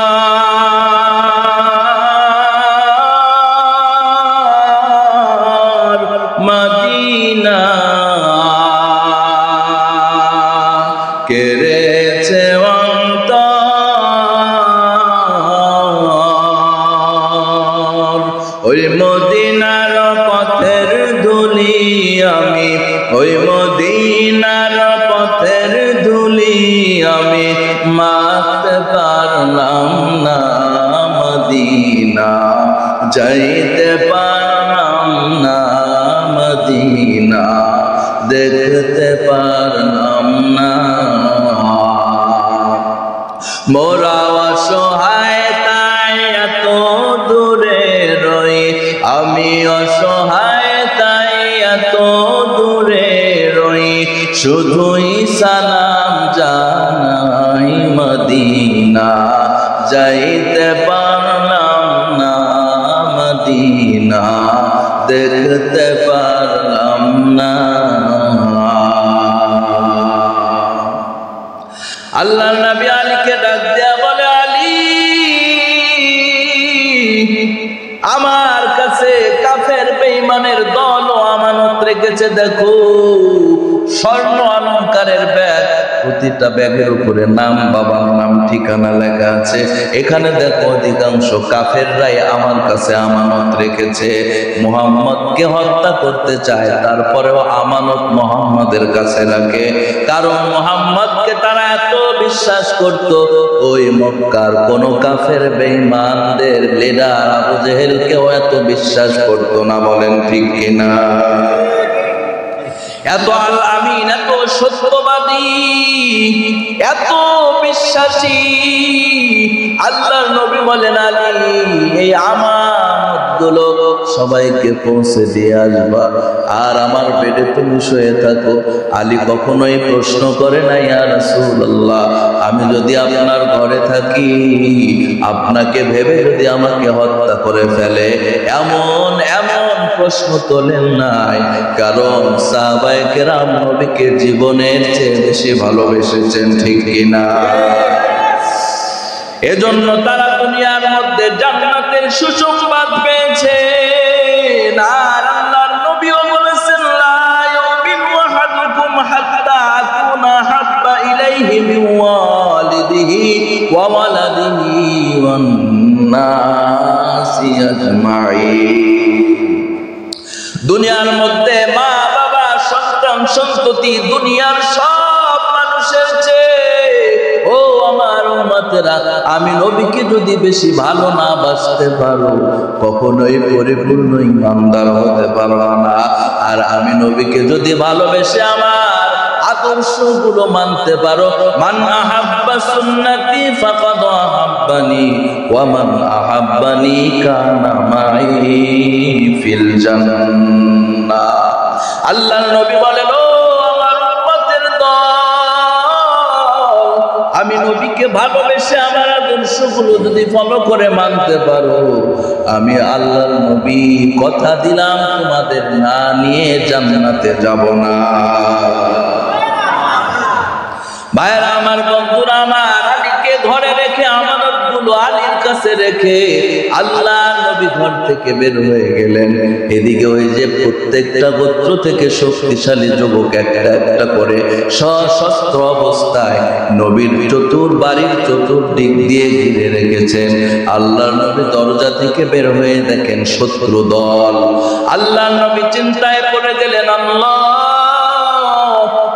মদিনা কেড়েছে অন্তর ওই মদিনার পথের ধুলি আমি ওই মদিনার পথের ধুলি আমি মাখতে পারলাম না মদিনা যাইতে পারলাম না মদিনা দেখতে পারলাম না মোরা অসহায় তাই এত দূরে রই আমি অসহায় তাই এত দূরে রই শুধুই সালাম জানাই মদিনা যাইতে পারলাম না মদিনা দেখতে পারলাম না আল্লাহ নবী আলীকে ডাক দেয়া বলে আলী আমার কাছে কাফের বেঈমানের দল ও আমানত রেখেছে দেখো স্বর্ণ অলংকারের ব্যাগ প্রতিটা ব্যাগের উপরে নাম বাবার নাম ঠিকানা লেখা আছে এখানে দেখো অধিকাংশ কাফেররাই আমার কাছে আমানত রেখেছে মুহাম্মদকে হত্যা করতে চায় তারপরেও আমানত মুহাম্মদের কাছে রাখে কারণ মুহাম্মদকে তারা এত বিশ্বাস করত ওই মক্কার কোন কাফের বেঈমানদের লিডার আবু জেহেলকেও এত বিশ্বাস করত না বলেন ঠিক কিনা এত আল আমিন এত সত্যবাদী এত বিশ্বাসী আল্লাহর নবী বলেন আলী এই আমানতগুলো সবাইকে পৌঁছে দিয়ে আসবা আর আমার বেডে তুমি শুয়ে থাকো আলী কখনোই প্রশ্ন করে না ইয়া রাসূলুল্লাহ আমি যদি আপনার ঘরে থাকি আপনাকে ভেবে যদি আমাকে হত্যা করে ফেলে এমন এমন প্রশ্ন তোলেন নাই কারণ সাহাবায়ে কেরাম নবীকে জীবনের চেয়ে বেশি ভালোবেসেছেন ঠিক কিনা এজন্য তারা দুনিয়ার মধ্যে জান্নাতের সুসংবাদ পেয়েছে আর আল্লাহর নবীও বলেছেন লা ইউমিনু আহাদুকুম হাত্তা আকুনা হাব্বা ইলাইহি মিন ওয়ালিদিহি ওয়া ওয়ালাদিহি ওয়ান নাসি আজমাইন দুনিয়ার মধ্যে মা বাবা সন্তান সন্ততি দুনিয়ার সব মানুষের চেয়ে ও আমার উম্মতেরা আমি নবীকে যদি বেশি ভালো না বাসতে পারো কখনোই পরিপূর্ণ ইমানদার হতে পারবা না আর আমি নবীকে যদি ভালোবেসে আমার আদর্শগুলো মানতে পারো মান আহাব্বা সুন্নতি ফাকাদ আহাব্বানি ওয়া মান আহাব্বানি কানা মাই ফিল জান্নাহ আল্লাহর নবী বলেন ও আমার উম্মতের দল আমি নবীকে ভালোবেসে আমার আদর্শগুলো যদি ফলো করে মানতে পারো আমি আল্লাহর নবী কথা দিলাম তোমাদের না নিয়ে জান্নাতে যাব না ভাইরা আমার বন্ধুরা আমার আলীকে ঘরে রেখে আমানতগুলো আলীর কাছে রেখে আল্লাহ নবী ঘর থেকে বের হয়ে গেলেন এদিকে ওই যে প্রত্যেকটা গোত্র থেকে শক্তিশালী যুবক একটা একটা করে সশস্ত্র অবস্থায় নবীর বাড়ির চতুর্দিক দিয়ে ঘিরে রেখেছেন আল্লাহর নবী দরজা থেকে বের হয়ে দেখেন শত্রু দল আল্লাহর নবী চিন্তায় পড়ে গেলেন আল্লাহ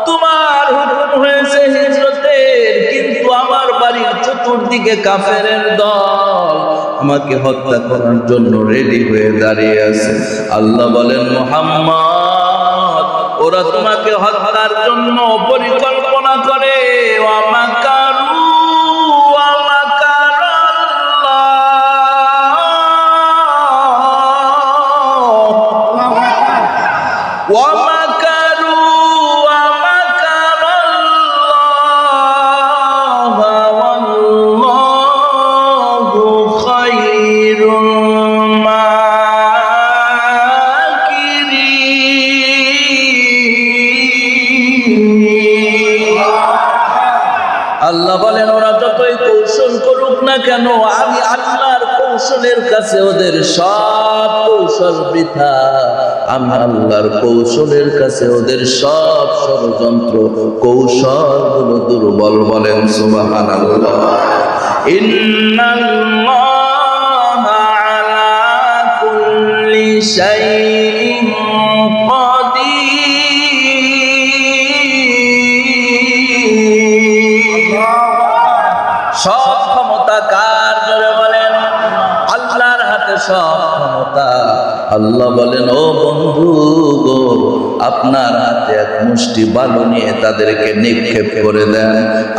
তোমার হুকুম হয়েছে হিজরতের কিন্তু আমার বাড়ির চতুর্দিকে কাফেরের দল আমাকে হত্যা করার জন্য রেডি হয়ে দাঁড়িয়ে আছে আল্লাহ বলেন মুহাম্মদ ওরা তোমাকে হত্যার জন্য পরিকল্পনা করে না কেন, আমি আল্লাহর কৌশলের কাছে ওদের সব কৌশল বৃথা, আমি আল্লাহর কৌশলের কাছে ওদের সব ষড়যন্ত্র কৌশলগুলো দুর্বল। বলেন সুবহানাল্লাহ। ইন্নাল্লাহা আলা কুল্লি শাইইন কাদির। সব ক্ষমতা কার? জোরে বলেন। আল্লাহর হাতে সব ক্ষমতা। আল্লাহ বলেন, ও বন্ধু গো, আপনার হাতে এক মুষ্টি বালু নিয়ে তাদেরকে নিক্ষেপ করে দেন।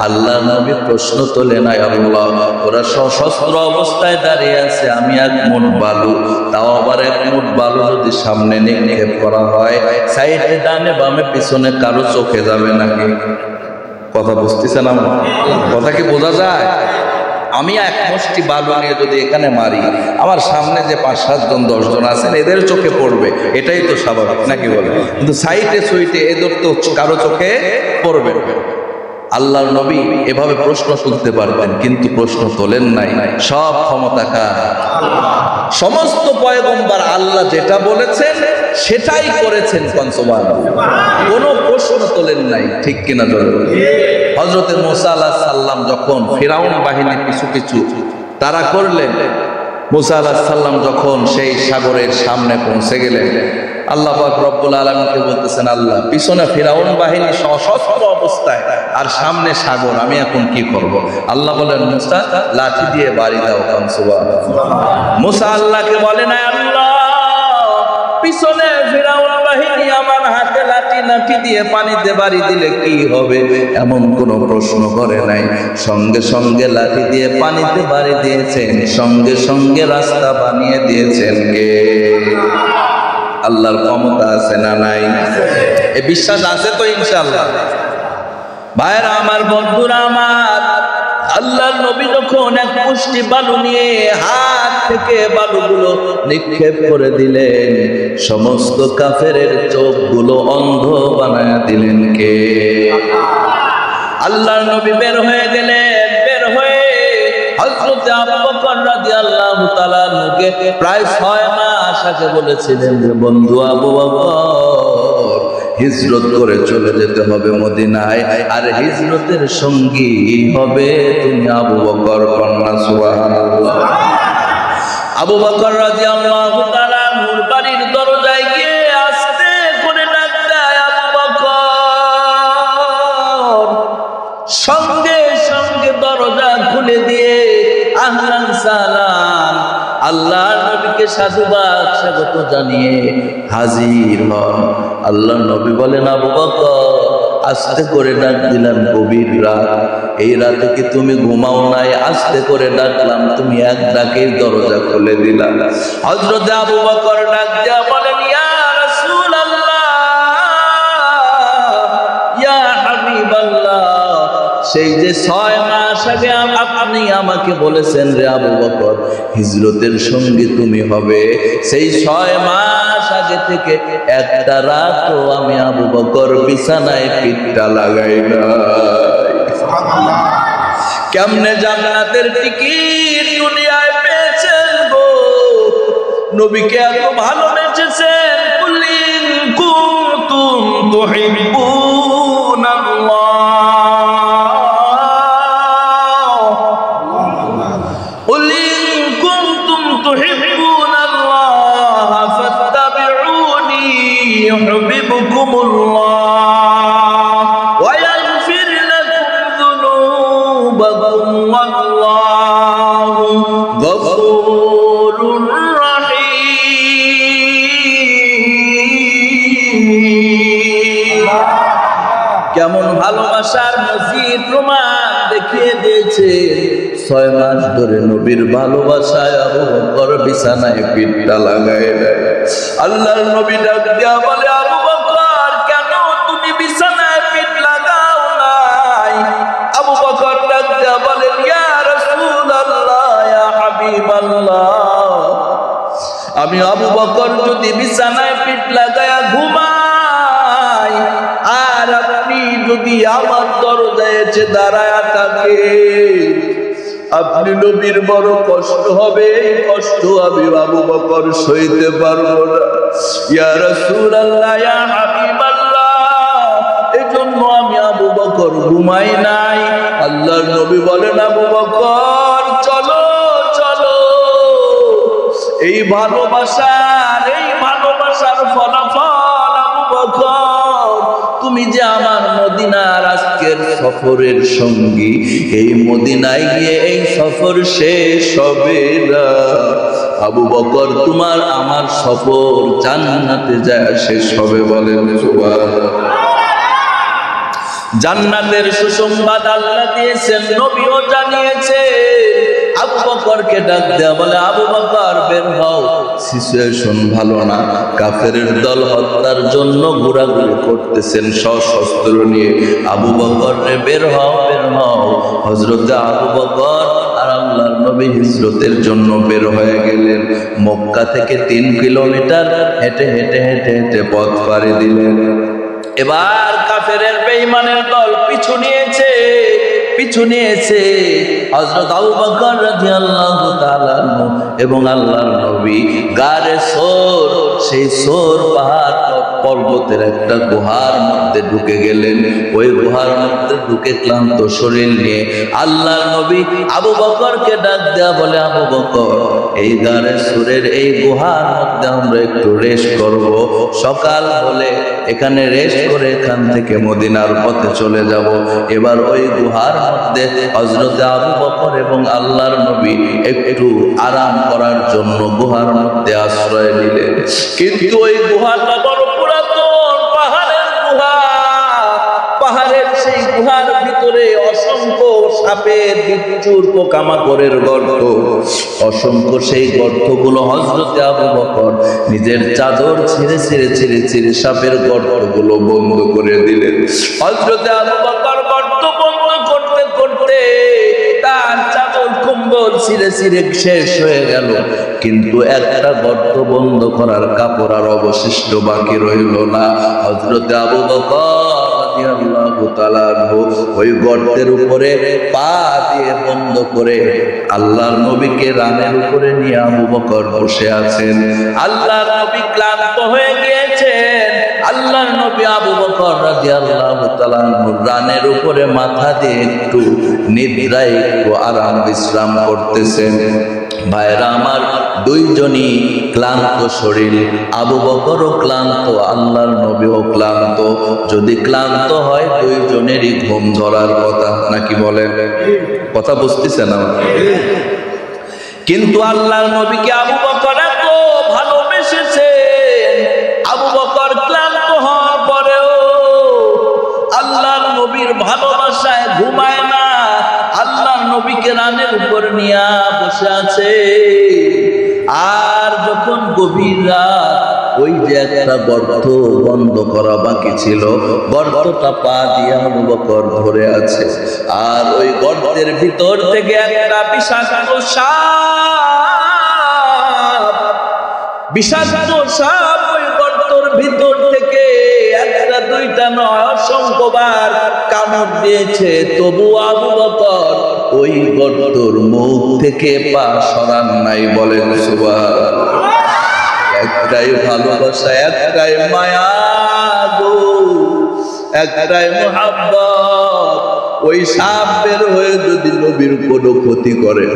আল্লাহ নবী প্রশ্ন তোলে নাই, আল্লাহ ওরা সশস্ত্র অবস্থায় দাঁড়িয়ে আছে, আমি এক মুঠ বালু, তাও আবার এক মুঠ বালু যদি সামনে নিক্ষেপ করা হয়, সাইডে ডানে বামে পিছনে কারো চোখে যাবে নাকি? কথা বুঝতেছেন আমার? কথা কি বোঝা যায়? আমি এক মুষ্টি বালু নিয়ে যদি এখানে মারি, আমার সামনে যে 5-7 জন 10 জন আছেন এদের চোখে পড়বে, এটাই তো স্বাভাবিক নাকি বলে? কিন্তু সাইডে সুইটে এদের তো কারো চোখে পড়বে। আল্লাহর নবী এভাবে প্রশ্ন তুলতে পারবেন, কিন্তু প্রশ্ন তোলেন নাই। সব ক্ষমতা কার? সমস্ত পয়গম্বর আল্লাহ যেটা বলেছেন সেটাই করেছেন। কোনো প্রশ্ন তোলেন নাই, ঠিক কিনা বলেন? হযরত মুসা আলাইহিস সালাম যখন ফিরাউন বাহিনী পিছু পিছু তারা করলেন, মুসা আলাইহিস সালাম যখন সেই সাগরের সামনে পৌঁছে গেলেন, আল্লাহ পাক রব্বুল আলামিনকে বলতেছেন, আল্লাহ পিছনে ফিরাউন বাহিনী সশস্ত্র অবস্থায় আর সামনে সাগর, আমি এখন কি করব? আল্লাহ বলেন, মুসা লাঠি দিয়ে বাড়ি দাও। সুবহানাল্লাহ। মুসা আল্লাহকে বলে না, আল্লাহ পিছনে ফিরাউন বাহিনী, আমার হাতে লাঠি দিয়ে পানিতে বাড়ি দিলে কি হবে? এমন কোন প্রশ্ন করে নাই। সঙ্গে সঙ্গে লাঠি দিয়ে পানিতে বাড়ি দিয়েছেন, সঙ্গে সঙ্গে রাস্তা বানিয়ে দিয়েছেন কে? আল্লাহর ক্ষমতা আছে না নাই? এ বিশ্বাস আছে তো ইনশাআল্লাহ? ভাইরা আমার, বন্ধুরা আমার, আল্লাহর নবী যখন এক মুষ্টি বালু নিয়ে হাত থেকে বালুগুলো নিক্ষেপ করে দিলেন, সমস্ত কাফেরের চোখগুলো অন্ধ বানায়া দিলেন কে? আল্লাহর নবী বের হয়ে গেলেন। বের হয়ে হযরত আবু বকর রাদিয়াল্লাহু তাআলা আনহুকে প্রায় 6 মাস আগে বলেছিলেন যে, বন্ধু আবু বকর, হিজরত করে চলে যেতে হবে মদিনায়, আর হিজরতের সঙ্গী হবে তুমি আবু বকর। কন্যা সুবহানাল্লাহ। আবু বকর রাদিয়াল্লাহু তাআলা আনহুর বাড়ির দরজায় গিয়ে আস্তে করে ডাক দেয়, আবু বকর। সঙ্গে সঙ্গে দরজা খুলে দিয়ে আহলান সালাম, আল্লাহর নবীকে সাধুবাদ স্বাগত জানিয়ে হাজির হন। আল্লাহর নবী বলেন, আবু বকর, আস্তে করে ডাক দিলাম, গভীর রাত, এই রাতে কি তুমি ঘুমাও নাই? আস্তে করে ডাকলাম, তুমি এক ডাকেই দরজা খুলে দিলা। হযরত আবু বকর ডাক দিয়া বলেন, ইয়া রাসূলুল্লাহ, ইয়া হাবিবাল্লাহ, সেই যে 6 মাস আগে আপনি আমাকে বলেছেন রে আবু বকর, হিজরতের সঙ্গী তুমি হবে, সেই 6 মাস আগে থেকে একটা রাতও আমি আবু বকর বিছানায় পিঠটা লাগাই নাই। কেমনে জান্নাতের টিকিট দুনিয়ায় পেয়েছেন গো? নবীকে এত ভালোবেসেছেন। কুলিন কুনতুম তুহিব্বুনাল্লাহ, يحببكمullah ويغفر لكم ذنوبكم والله غفور رحيم। কেমন ভালোবাসার মজিদ প্রমাণ দেখিয়ে দিয়েছে। 6 মাস ধরে নবীর ভালোবাসায় আবু বকর বিছানায় পিঠটা লাগায় দেয়। আল্লাহর নবী ডাক দিয়া বলে, আবু বকর, কেন তুমি বিছানায় পিঠ লাগাও নাই? আবু বকর ডাক দিয়া বলে, ইয়া রাসূলুল্লাহ, ইয়া হাবিবাল্লাহ, আমি আবু বকর যদি বিছানায় পিঠ লাগায়া ঘুমাই, আর আপনি যদি আমার দরজায় এসে দাঁড়ায়া থাকে, আপনি নবীর বড় কষ্ট হবে, এই কষ্ট আমি আবু বকর সইতে পারবো না। ইয়া রাসূলুল্লাহ, ইয়া হাবিবাল্লাহ, এজন্য আমি আবু বকর ঘুমাই নাই। আল্লাহর নবী বলেন, আবু বকর চলো চলো, এই ভালোবাসার ফলাফল আবু বকর, তুমি যে আমার মদিনার আজকের সফরের সঙ্গী, এই মদিনায় গিয়ে এই সফর শেষ হবে না। আবু বকর, তোমার আমার সফর জান্নাতে যায় শেষ হবে। বলেন সুবহানাল্লাহ। জান্নাতের সুসংবাদ আল্লাহ দিয়েছেন, নবীও জানিয়েছে। আবু বকরকে ডাক দেয়া বলে, আবু বকর বের হও, সিচুয়েশন ভালো না। কাফেরের দল হত্যার জন্য ঘোরাঘুরি করতেছেন সশস্ত্র নিয়ে। আবু বকর রে বের হও, বের হও। হযরত আবু বকর আর আল্লাহর নবী হিজরতের জন্য বের হয়ে গেলেন। মক্কা থেকে 3 কিলোমিটার হেঁটে হেঁটে হেঁটে হেঁটে পথ পাড়ি দিলেন। এবার কাফেরের বেঈমানের দল পিছু নিয়েছে হযরত আবু বকর রাদিয়াল্লাহু তাআলা এবং আল্লাহর নবী গারে সৌর, সেই সৌর পাহাড় পর্বতের একটা গুহার মধ্যে ঢুকে গেলেন। ওই গুহার মধ্যে ঢুকে ক্লান্ত শরীর নিয়ে আল্লাহর নবী আবু বকরকে ডাক দেয়া বলে, আবু বকর, এই গারে সৌরের এই গুহার মধ্যে আমরা একটু রেস্ট করব। সকাল হলে এখানে রেস্ট করে এখান থেকে মদিনার পথে চলে যাব। এবার ওই গুহার মধ্যে হযরত আবু বকর এবং আল্লাহর নবী একটু আরাম করার জন্য গুহার মধ্যে আশ্রয় নিলেন। কিন্তু ওই গুহাটা বড় পুরাতন পাহাড়ের গুহা। পাহাড়ের সেই গুহার ভিতরে অসংখ্য সাপের, বিচ্ছুর, পোকামাকড়ের গর্ত, অসংখ্য সেই গর্তগুলো হযরত আবু বকর নিজের চাদর ছিঁড়ে ছিঁড়ে ছিঁড়ে ছিঁড়ে সাপের গর্তগুলো বন্ধ করে দিলেন। হযরত আবু বকর গর্ত বন্ধ করতে করতে তার চাদর কম্বল ছিঁড়ে ছিঁড়ে শেষ হয়ে গেল, কিন্তু একটা গর্ত বন্ধ করার কাপড় আর অবশিষ্ট বাকি রইল না। হযরত আবু বকর রাদিয়াল্লাহু তাআলা ওই গর্তের উপরে পা দিয়ে বন্ধ করে আল্লাহর নবীকে রানের উপরে নিয়ে আবু বকর বসে আছেন। আল্লাহর নবী ক্লান্ত হয়ে গিয়েছেন। আল্লাহর নবী আবু বকর রাদিয়াল্লাহু তাআলা রানের উপরে মাথা দিয়ে একটু নিদ্রায়, একটু আরাম বিশ্রাম করতেছেন। ভাইরা আমার, দুইজনই ক্লান্ত শরীর, আবু বকরও ক্লান্ত, আল্লাহর নবীও ক্লান্ত। যদি ক্লান্ত হয় দুইজনেরই ঘুম ধরার কথা, নাকি বলেন? কথা বুঝতেছেন আমার? কিন্তু আল্লাহর নবীকে আবু বকর এত ভালোবেসেছেন, আবু বকর ক্লান্ত হওয়ার পরেও আল্লাহর নবীর ভালোবাসায় ঘুমায় না। আল্লাহর নবীকে রানের উপর নিয়ে বসে আছে। আর যখন গভীর রাত, ওই যে একটা গর্ত বন্ধ করা বাকি ছিল, গর্তটা পা দিয়ে আবু বকর ধরে আছে। আর ওই গর্তের ভিতর থেকে একটা বিষাক্ত সাপ ওই গর্তের ভিতর থেকে একটা, দুইটা নয়, অসংখ্যবার কামড় দিয়েছে। তবু আবু বকর ওই গর্তের মুখ থেকে পা সরান নাই। বলেন সুবহানাল্লাহ। একটাই ভালোবাসা, একটাই মায়া গো, একটাই মুহাব্বত। ওই সাপ বের হয়ে যদি নবীর কোনো ক্ষতি করে,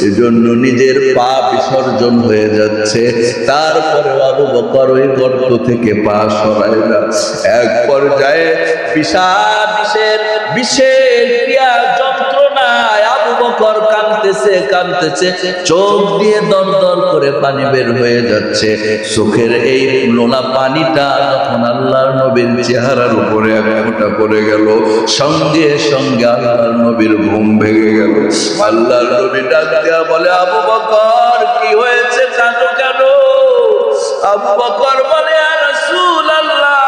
এজন্য নিজের পা বিসর্জন হয়ে যাচ্ছে। তারপরে আবু বকর ওই গর্ত থেকে পা সরায় না। এক পর্যায়ে বিষের ক্রিয়া যন্ত্রণায় আবু বকর কাঁদতেছে, চোখ দিয়ে দর দর করে পানি বের হয়ে যাচ্ছে। চোখের এই নোনা পানিটা যখন আল্লাহর নবীর চেহারার উপরে এক ফোঁটা পড়ে গেল, সঙ্গে সঙ্গে আল্লাহর নবীর ঘুম ভেঙে গেল। আল্লাহর নবী ডাক দিয়া বলে, আবু বকর কি হয়েছে, কাঁদো কেন? আবু বকর বলে, ইয়া রাসূলুল্লাহ,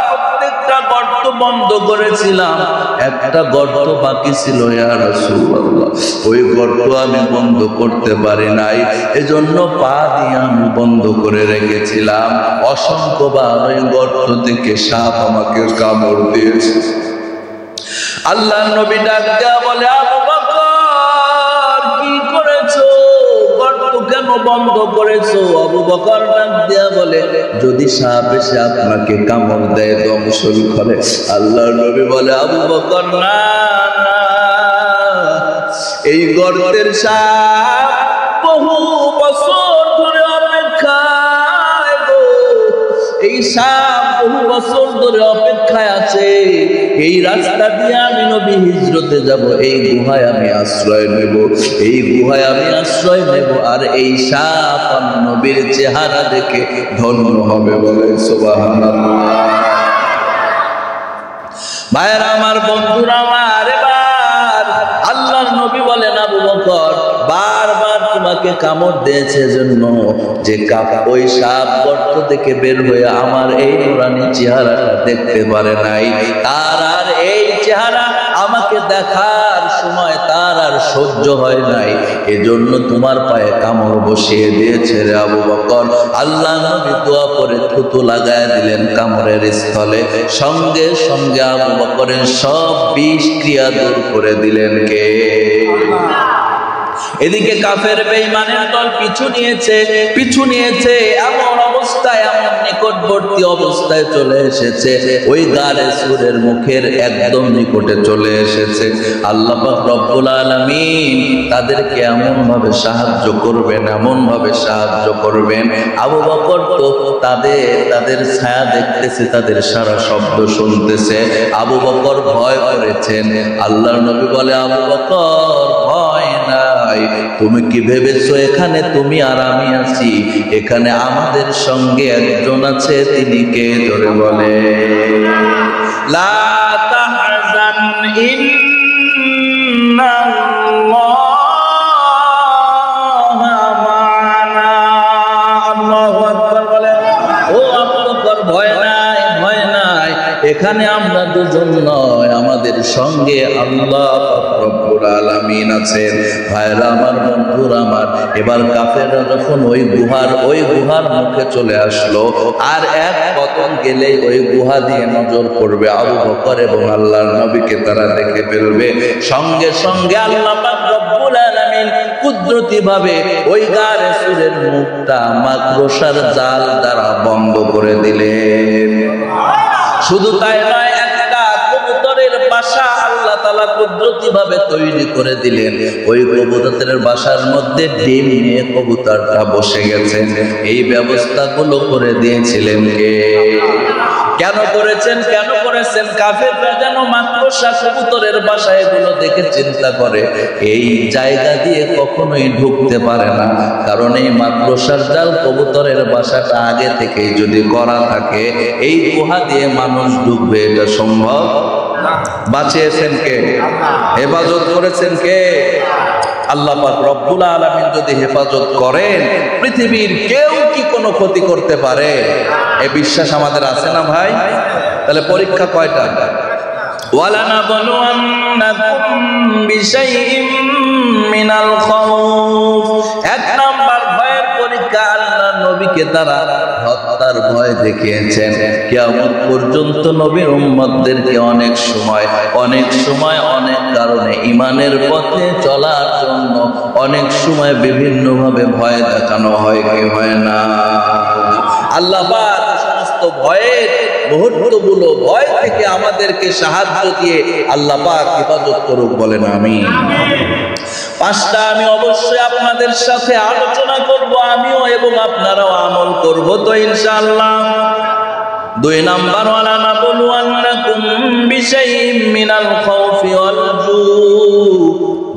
প্রত্যেকটা গর্ত বন্ধ করেছিলাম, একটা গর্ত বাকি ছিল ইয়া রাসূলুল্লাহ। ওই গর্ত আমি বন্ধ করতে পারি নাই, এজন্য পা দিয়ে আমি বন্ধ করে রেখেছিলাম। অসংখ্যবার ওই গর্ত থেকে সাপ আমাকে কামড় দিয়েছে। আল্লাহর নবী ডাক দেয়া বলে, আবু বকর কি বন্ধ করেছো? আবু বকর ডাক দিয়া বলে, যদি সাপ এসে আপনাকে কামড় দেয়, দংশন করে। আল্লাহর নবী বলে, আবু বকর না, এই গর্তের সাপ বহু বছর ধরে অপেক্ষায় গো, এই সাপ বহু বছর ধরে অপেক্ষায় আছে। এই রাস্তা দিয়ে আমি নবী হিজরতে যাব, এই গুহায় আমি আশ্রয় নেব, এই গুহায় আমি আশ্রয় নেব, আর এই সাপ নবীর চেহারা দেখে ধন্য হবে। বলে সুবহানাল্লাহ। ভাইরা আমার, বন্ধুরা আমার, এবার আল্লাহর নবী বলেন, আবু বকর বারবার তোমাকে কামড় দিয়েছে জন্য যে ওই সাপ গর্ত থেকে বের হয়ে আমার এই নুরানি চেহারাটা দেখতে পারে নাই, তার আর এই চেহারা আমাকে দেখার সময় তার আর সহ্য হয় নাই, এজন্য তোমার পায়ে কামড় বসিয়ে দিয়েছে রে আবু বকর। আল্লাহ নবী দোয়া করে থুতু লাগায় দিলেন কামড়ের স্থলে, সঙ্গে সঙ্গে আবু বকরের সব বিষ ক্রিয়া দূর করে দিলেন কে? এদিকে কাফের বেঈমানের দল পিছু নিয়েছে এমন অবস্থায়, এমন নিকটবর্তী অবস্থায় চলে এসেছে, ওই গারে সুরের মুখের একদম নিকটে চলে এসেছে। আল্লাহ পাক রব্বুল আলামিন তাদেরকে এমন ভাবে সাহায্য করবেন, আবু বকর তো তাদের ছায়া দেখতেছে, তাদের সারা শব্দ শুনতেছে। আবু বকর ভয় করেছেন। আল্লাহর নবী বলে, আবু বকর ভয় নাই, তুমি কি ভেবেছো এখানে তুমি আর আমি আছি? এখানে আমাদের সঙ্গে একজন আছে, তিনি কে? জোরে বলে, লা তাহজান ইন্নাল্লাহা মা'ানা। আল্লাহু আকবার বলে। ও আবু বকর, ভয় নাই, ভয় নাই, এখানে আমরা দুজন নয়, আমাদের সঙ্গে আল্লাহ রব্বুল আলামিন আছেন। ভাইরা আমার, বন্ধুরা আমার, এবার কাফেররা যখন ওই গুহার মুখে চলে আসলো, আর এক কদম গেলেই ওই গুহা দিয়ে নজর পড়বে আবু বকর এবং আল্লাহর নবীকে তারা দেখে ফেলবে। সঙ্গে সঙ্গে আল্লাহ পাক রব্বুল আলামিন কুদরতি ভাবে ওই গারে সুরের মুখটা মাকড়সার জাল দ্বারা বন্ধ করে দিলেন। শুধু তাই নয়, একটা কবুতরের বাসা আল্লাহ তাআলা কুদরতি ভাবে তৈরি করে দিলেন। ওই কবুতরের বাসার মধ্যে ডিম নিয়ে কবুতরটা বসে গেছে। এই ব্যবস্থাগুলো করে দিয়েছিলেন কে? কেন করেছেন? কাফেররা যেন মাকড়সা কবুতরের বাসা এগুলো দেখে চিন্তা করে এই জায়গা দিয়ে কখনোই ঢুকতে পারে না, কারণ এই মাকড়সার জাল কবুতরের বাসাটা আগে থেকে যদি করা থাকে, এই গুহা দিয়ে মানুষ ঢুকবে, এটা সম্ভব। বাঁচিয়েছেন কে? হেফাজত করেছেন কে? আল্লাহ পাক রব্বুল আলামিন যদি হেফাজত করেন, পৃথিবীর কেউ কি কোনো ক্ষতি করতে পারে? এই বিশ্বাস আমাদের আছে না ভাই? তাহলে পরীক্ষা কয়টা? ওয়ালানাবলুওয়ান্নাকুম বিশাইইম মিনাল খাউফ। এক নাম্বার ভয়ের পরীক্ষা, আল্লাহ নবীকে তারা হত্যার ভয় দেখিয়েছেন। কিয়ামত পর্যন্ত নবীর উম্মতদেরকে অনেক সময় অনেক কারণে ঈমানের পথে চলার জন্য অনেক সময় বিভিন্নভাবে ভয় দেখানো হয়, কি হয় না? আল্লাহ পাক সমস্ত ভয়ের মুহূর্তগুলো, ভয় থেকে আমাদেরকে সাহায্য দিয়ে আল্লাহ পাক হেফাজত করুক, বলেন আমিন। পাঁচটা আমি অবশ্যই আপনাদের সাথে আলোচনা করব, আমিও এবং আপনারাও আমল করব তো ইনশাআল্লাহ। 2 নাম্বার, ওয়ালানাবলুওয়ান্নাকুম বিশাইইম মিনাল খাউফি ওয়াল জু।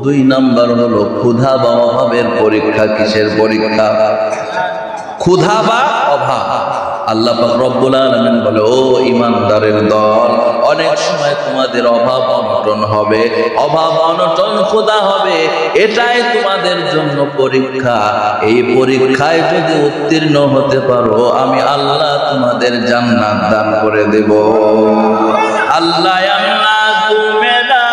2 নাম্বার হলো ক্ষুধা বা অভাবের পরীক্ষা। কিসের পরীক্ষা? ক্ষুধা বা অভাব। আল্লাহ পাক রব্বুল আলামিন বলে, ও ঈমানদারের দল, অনেক সময় তোমাদের অভাব অনটন হবে, অভাব অনটন ক্ষুধা হবে, এটাই তোমাদের জন্য পরীক্ষা। এই পরীক্ষায় যদি উত্তীর্ণ হতে পারো, আমি আল্লাহ তোমাদের জান্নাত দান করে দেব। আল্লাহ আল্লাহ তু মেরা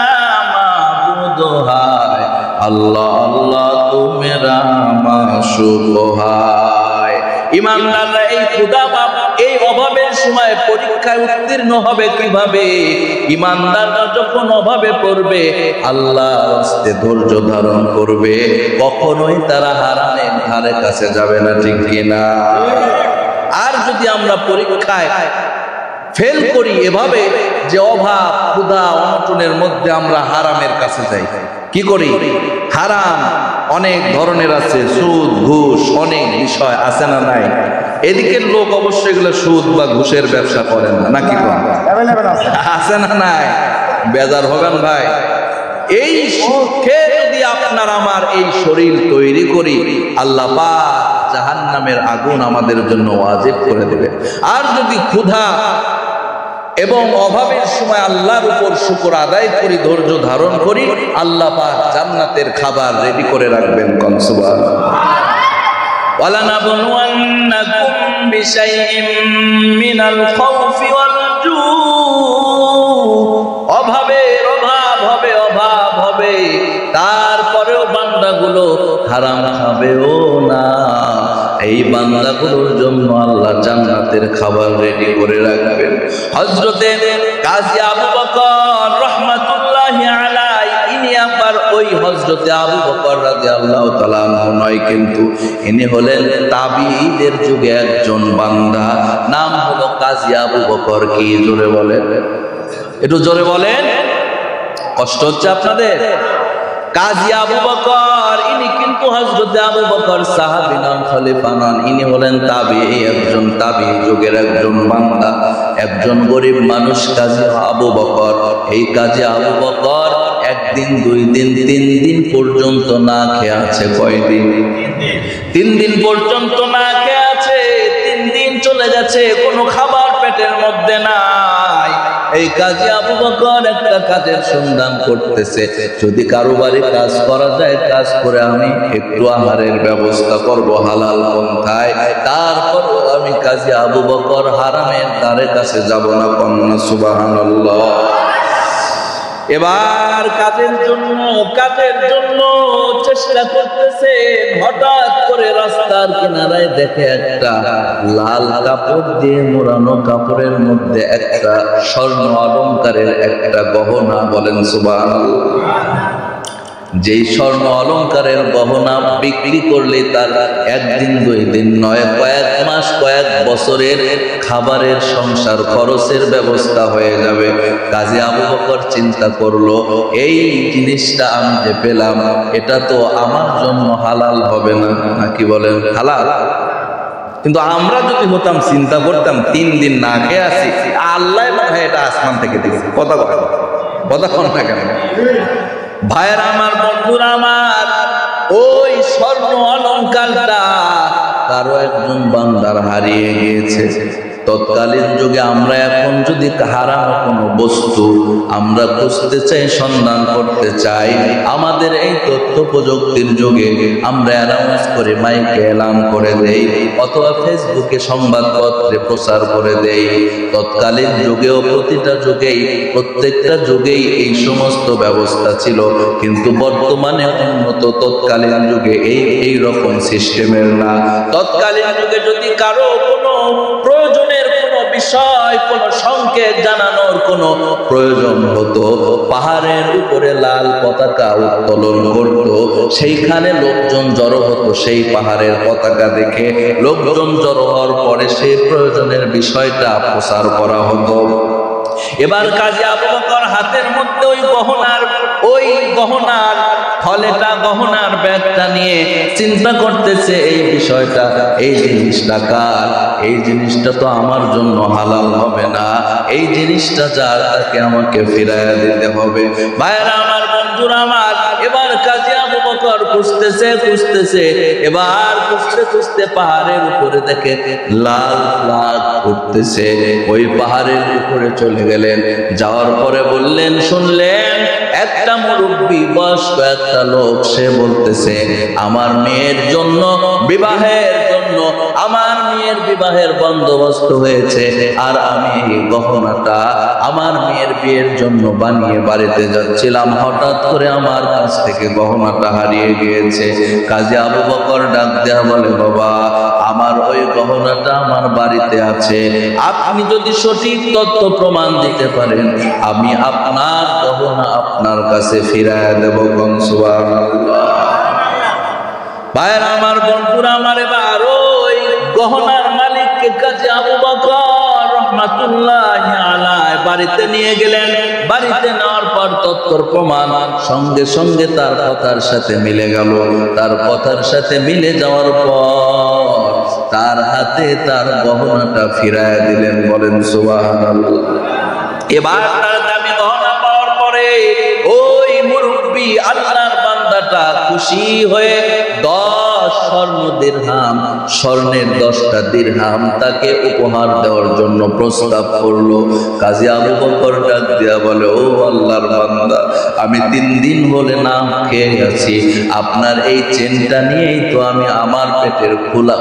মাবুদ হায়, আল্লাহ আল্লাহ তু মেরা মাশুক হায়। ঈমানদাররা এই ক্ষুধা বা এই অভাবের সময় পরীক্ষায় উত্তীর্ণ হবে কিভাবে? ঈমানদাররা যখন অভাবে পড়বে, আল্লাহর রাস্তায় ধৈর্য ধারণ করবে, কখনোই তারা হারামের ধারে কাছে যাবে না, ঠিক কিনা? আর যদি আমরা পরীক্ষায় ফেল করি এভাবে যে অভাব ক্ষুধা অনটনের মধ্যে আমরা হারামের কাছে যাই, কি করি? হারাম অনেক ধরনের আছে, সুদ ঘুষ অনেক বিষয় আছে না নাই? এদিকের লোক অবশ্যই এগুলো সুদ বা ঘুষের ব্যবসা করে না, নাকি আছে না নাই? বেজার হবেন ভাই। এই সুখে যদি আপনার আমার এই শরীর তৈরি করি, আল্লাহ পাক জাহান্নামের আগুন আমাদের জন্য ওয়াজিব করে দেবে। আর যদি ক্ষুধা এবং অভাবের সময় আল্লাহর উপর শুকর আদায় করি, ধৈর্য ধারণ করি, আল্লাহ পাক জান্নাতের খাবার রেডি করে রাখবেন। কোন সুবহানাল্লাহ। ওয়ালানাবলুওয়ান্নাকুম বিশাইইম মিনাল খাউফি ওয়াল জু, অভাবের অভাব হবে, অভাব হবে, তারপরেও বান্দাগুলো হারাম খাবেও না। এই বান্দাগুলোর জন্য আল্লাহ জান্নাতের খাবার রেডি করে রাখবেন। হযরতে কাজী আবু বকর রাহমাতুল্লাহি আলাইহি, ইনি আবার ওই হযরতে আবু বকর রাদিয়াল্লাহু তাআলা আনহু নয়, কিন্তু ইনি হলেন তাবিঈদের যুগে একজন বান্দা, নাম হলো কাজী আবু বকর। কি জোরে বলেন, একটু জোরে বলেন, কষ্ট হচ্ছে আপনাদের? কাজী আবু বকর, ইনি কিন্তু হযরতে আবু বকর সাহাবী নন, খলিফা নন, ইনি হলেন তাবিঈ, একজন তাবিঈ যুগের একজন বান্দা, একজন গরিব মানুষ কাজী আবু বকর। এই কাজী আবু বকর একদিন, দুই দিন, 3 দিন পর্যন্ত না খেয়ে আছে। কয়দিন? 3 দিন পর্যন্ত না খেয়ে আছে। 3 দিন চলে গেছে, কোনো খাবার পেটের মধ্যে নাই। এই কাজী আবু বকর একটা কাজের সন্ধান করতেছে, যদি কারো বাড়ি কাজ করা যায়, কাজ করে আমি একটু আহারের ব্যবস্থা করব হালাল পন্থায়, তারপর আমি কাজী আবু বকর হারামের দ্বারে কাছে যাব না। কন্যা সুবহানাল্লাহ। এবার কাজের জন্য চেষ্টা করতেছে। হঠাৎ করে রাস্তার কিনারায় দেখে একটা লাল কাপড় দিয়ে মোড়ানো, কাপড়ের মধ্যে একটা স্বর্ণ অলংকারের একটা গহনা। বলেন সুবহানাল্লাহ। যেই স্বর্ণ অলংকারের গহনা বিক্রি করলে তার 1 দিন 2 দিন নয়, কয়েক মাস কয়েক বছরের খাবারের সংসার খরচের ব্যবস্থা হয়ে যাবে। কাজী আবু বকর চিন্তা করলো, এই জিনিসটা আমি যে পেলাম, এটা তো আমার জন্য হালাল হবে না, নাকি বলেন? হালাল। কিন্তু আমরা যদি হতাম, চিন্তা করতাম 3 দিন না খেয়ে আসি, আল্লাহ মনে এটা আসমান থেকে দিয়েছে। কথা কোন না কেন ভাইয়েরা আমার, বন্ধুরা আমার, ওই স্বর্ণ অলংকারটা কারো একজন বান্দার হারিয়ে গিয়েছে। তৎকালীন যুগে আমরা এখন যদি হারানো কোনো বস্তু আমরা খুঁজতে চাই, সন্ধান করতে চাই, আমাদের এই তথ্য প্রযুক্তির যুগে আমরা অ্যানাউন্স করে মাইকে এলান করে দেই, অথবা ফেসবুকে সংবাদপত্রে প্রচার করে দেই। তৎকালীন যুগেও প্রতিটা যুগেই, প্রত্যেকটা যুগেই এই সমস্ত ব্যবস্থা ছিল, কিন্তু বর্তমানে উন্নত তৎকালীন যুগে এই রকম সিস্টেমের না। তৎকালীন যুগে যদি কারো কোনো প্রয়োজনের কোনো বিষয়, কোনো সংকেত জানানোর কোনো প্রয়োজন হতো, পাহাড়ের উপরে লাল পতাকা উত্তোলন করত, সেইখানে লোকজন জড়ো হতো। সেই পাহাড়ের পতাকা দেখে লোকজন জড়ো হওয়ার পরে সেই প্রয়োজনের বিষয়টা প্রচার করা হতো। এবার কাজী আবু বকর হাতের মধ্যে ওই গহনার ফলেটা, গহনার ব্যাগটা নিয়ে চিন্তা করতেছে, এই বিষয়টা, এই জিনিসটা কার? এই জিনিসটা তো আমার জন্য হালাল হবে না, এই জিনিসটা যার, তাকে আমাকে ফিরাইয়া দিতে হবে। ভাইরা আমার, বন্ধুরা আমার, এবার কাজী আবু বকর খুঁজতেছে, এবার খুঁজতে পাহাড়ের উপরে দেখে লাল ফ্ল্যাগ উঠতেছে। ওই পাহাড়ের উপরে চলে গেলেন, যাওয়ার পরে বললেন, শুনলেন একটা মুরব্বী বয়স্ক একটা লোক, সে বলতেছে, আমার মেয়ের জন্য, বিবাহের জন্য, আমার মেয়ের বিবাহের বন্দোবস্ত হয়েছে, আর আমি এই গহনাটা আমার মেয়ের বিয়ের জন্য বানিয়ে বাড়িতে যাচ্ছিলাম, হঠাৎ করে আমার কাছ থেকে গহনাটা হারিয়ে গিয়েছে। কাজী আবু বকর ডাক দেয়া বলে, বাবা, আমার ওই গহনাটা আমার বাড়িতে আছে, আপনি যদি সঠিক তথ্য প্রমাণ দিতে পারেন, আমি আপনার গহনা আপনার কাছে ফিরাইয়া দেব। সুবহানাল্লাহ। ভাইয়ের আমার, বন্ধুরা আমার, এবার ওই গহনার মালিককে কাজী আবু বকর রাহমাতুল্লাহি আলাইহি বাড়িতে নিয়ে গেলেন। বাড়িতে নেওয়ার পর তথ্যর প্রমাণ সঙ্গে সঙ্গে তার কথার সাথে মিলে গেল। তার কথার সাথে মিলে যাওয়ার পর তার হাতে তার গহনাটা ফিরায় দিলেন। বলেন সুবহানাল্লাহ। এবার তার দামি গহনা পাওয়ার পরে ওই মুরব্বী আল্লাহর বান্দাটা খুশি হয়ে 10 স্বর্ণ দিরহাম, স্বর্ণের 10টা দিরহাম তাকে উপহার দেওয়ার জন্য প্রস্তাব করলো। কাজী আবু বকর ডাক দিয়া বলে, ও আল্লাহর বান্দা, আমি 3 দিন হলে না খেয়ে আছি, আপনার এই চেনটা নিয়েই তো আমি আমার পেটের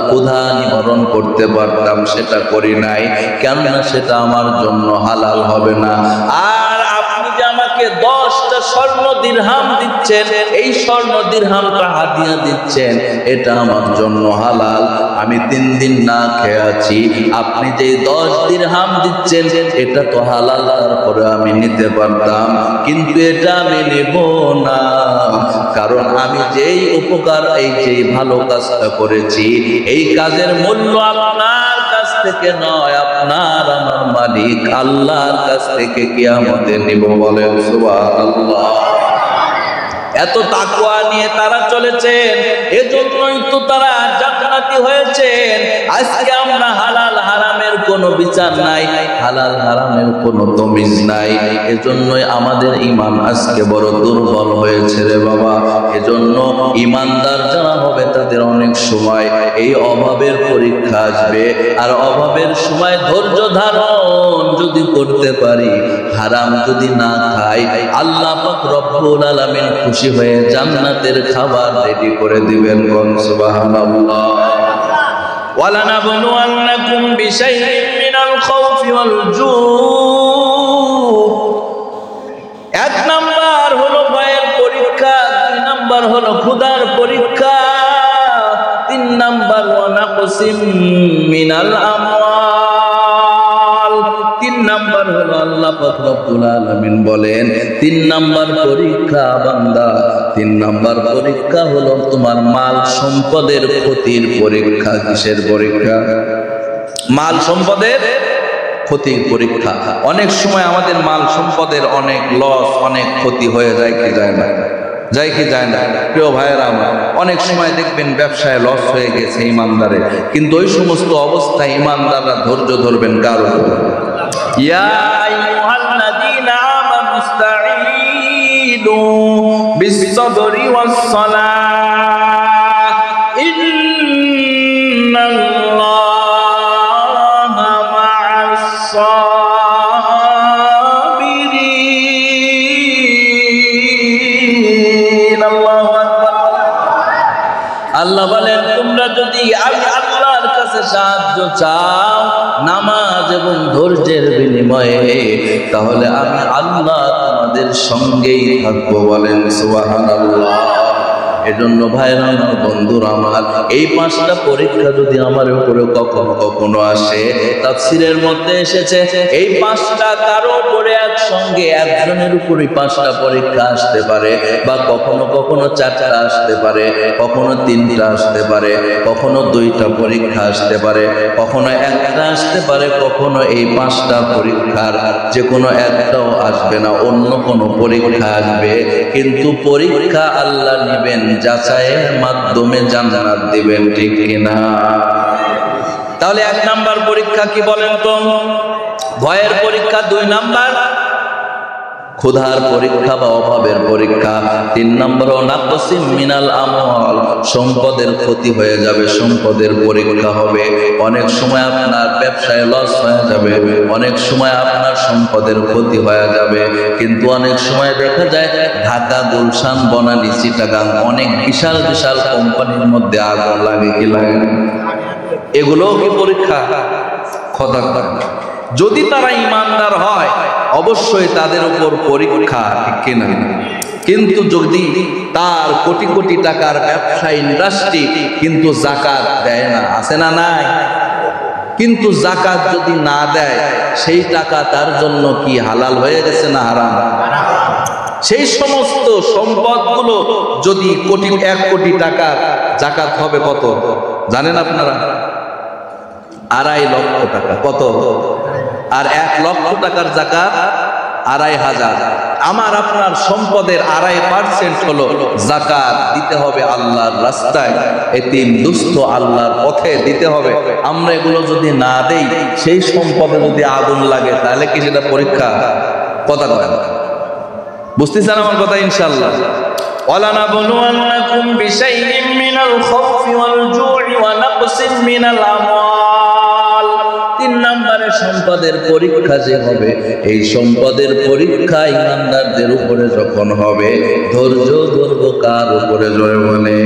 ক্ষুধা নিবারণ করতে পারতাম, সেটা করি নাই, কেননা সেটা আমার জন্য হালাল হবে না। আর আপনি যে আমাকে 10টা স্বর্ণ দিরহাম দিচ্ছেন, এই স্বর্ণ দিরহামটা হাদিয়া দিচ্ছেন, এটা আমার জন্য হালাল। আমি 3 দিন না খেয়ে আছি, আপনি যে 10 দিরহাম দিচ্ছেন এটা তো হালাল, তারপরে আমি নিতে পারতাম, কিন্তু এটা আমি নেব না। কারণ আমি যেই উপকার, এই যেই ভালো কাজটা করেছি, এই কাজের মূল্য আপনার কাছ থেকে নয়, আপনার আমার মালিক আল্লাহর কাছ থেকে কিয়ামতে নিব। বলেন সুবহানাল্লাহ। এত তাকওয়া নিয়ে তারা চলেছেন, এজন্যই তো তারা জান্নাতি হয়েছেন। আজকে আমরা হালাল হারামের কোনো বিচার নাই, হালাল হারামের কোনো তমিজ নাই, এজন্যই আমাদের ঈমান আজকে বড় দুর্বল হয়েছে রে বাবা। এজন্য ঈমানদার যারা হবে তাদের অনেক সময় এই অভাবের পরীক্ষা আসবে, আর অভাবের সময় ধৈর্য ধারণ যদি করতে পারি, হারাম যদি না খাই, আল্লাহ পাক রব্বুল আলামিন খুশি হয়ে জান্নাতের খাবার রেডি করে দিবেন। সুবহানাল্লাহ। ওয়ালানাবলুওয়ান্নাকুম বিশাইইন মিনাল খাউফি ওয়াল জু'। 1 নাম্বার হলো ভয়ের পরীক্ষা, 2 নাম্বার হলো ক্ষুধার পরীক্ষা, 3 নাম্বার ওয়া নাকসিম মিনাল আমওয়াল। 3 নাম্বার হলো আল্লাহ পাক রব্বুল আলামিন বলেন 3 নাম্বার পরীক্ষা বান্দা, 3 নাম্বার পরীক্ষা হলো তোমার মাল সম্পদের ক্ষতির পরীক্ষা। কিসের পরীক্ষা? মাল সম্পদের ক্ষতির পরীক্ষা। অনেক সময় আমাদের মাল সম্পদের অনেক লস, অনেক ক্ষতি হয়ে যায় কি যায় না? যায় কি যায় না? প্রিয় ভাইয়েরা আমার, অনেক সময় দেখবেন ব্যবসায় লস হয়ে গেছে ইমানদারের, কিন্তু ওই সমস্ত অবস্থায় ইমানদাররা ধৈর্য ধরবেন কার উপর? ইয়া আইয়ুহাল্লাযীনা আমানু ইসতাঈনু বিস-সাবরি ওয়াস-সালাহ ইন্নাল্লাহা মা'আস-সাবিরিন। আল্লাহু আকবার। আল্লাহ বলেন, তোমরা যদি আমি আল্লাহর কাছে সাহায্য চাও নামাজ এবং ধৈর্যের বিনিময়ে, তাহলে আমি আল্লাহ তোমাদের সঙ্গেই থাকবো। বলেন সুবহানাল্লাহ। এজন্য ভাইরা আমার, বন্ধুরা আমার, এই 5টা পরীক্ষা যদি আমার উপরে কখনো কখনো আসে, তাফসীরের মধ্যে এসেছে এই 5টা কারো উপরে একসঙ্গে একজনের উপরে 5টা পরীক্ষা আসতে পারে, বা কখনো কখনো 4টা আসতে পারে, কখনো 3টা আসতে পারে, কখনো 2টা পরীক্ষা আসতে পারে, কখনো 1টা আসতে পারে, কখনো এই 5টা পরীক্ষার যে কোনো একটাও আসবে না, অন্য কোনো পরীক্ষা আসবে। কিন্তু পরীক্ষা আল্লাহ নেবেন, যাচাইয়ের মাধ্যমে জান্নাত দিবেন, ঠিক কিনা? তাহলে 1 নাম্বার পরীক্ষা কি বলেন তো? ভয়ের পরীক্ষা। 2 নাম্বার ক্ষুধার পরীক্ষা বা অভাবের পরীক্ষা। 3 নম্বর নাকসিম মিনাল আমওয়াল, সম্পদের ক্ষতি হয়ে যাবে, সম্পদের পরীক্ষা হবে। অনেক সময় আপনার ব্যবসায় লস হয়ে যাবে, অনেক সময় আপনার সম্পদের ক্ষতি হয়ে যাবে, কিন্তু অনেক সময় দেখা যায় ঢাকা, গুলশান, বনানী, চিটাগাং অনেক বিশাল বিশাল কোম্পানির মধ্যে আগুন লাগে কি লাগে? এগুলোও কি পরীক্ষা? খোদা যদি তারা ইমানদার হয় অবশ্যই তাদের উপর পরীক্ষা, ঠিক কিনা? কিন্তু যদি তার কোটি কোটি টাকার ব্যবসা, ইন্ডাস্ট্রি, কিন্তু যাকাত দেয় না, আছে না নাই? কিন্তু যাকাত যদি না দেয় সেই টাকা তার জন্য কি হালাল হয়ে গেছে না হারাম? সেই সমস্ত সম্পদগুলো যদি 1 কোটি টাকা যাকাত হবে কত জানেন আপনারা? 2.5 লক্ষ টাকা। কত? আর 1 লক্ষ টাকার যাকাত 2.500। আমার আপনার সম্পদের 2.5% হলো যাকাত দিতে হবে আল্লাহর রাস্তায়, এতিম দুস্থ আল্লাহর পথে দিতে হবে। আমরা এগুলো যদি না দেই, সেই সম্পদে যদি আগুন লাগে তাহলে কি সেটা পরীক্ষা? কথা কয় না, বুঝতেছেন আমার কথা? ইনশাআল্লাহ ওয়ালানাবলুওয়ান্নাকুম বিশাইইম মিনাল খাউফি ওয়াল জু'i ওয়া নাকসিম মিনাল আমওয়াল। 3 নম্বরে সম্পদের পরীক্ষা যে হবে, এই সম্পদের পরীক্ষা ইমানদারদের উপরে যখন হবে, ধৈর্য ধরব কার উপরে? জোরে বলে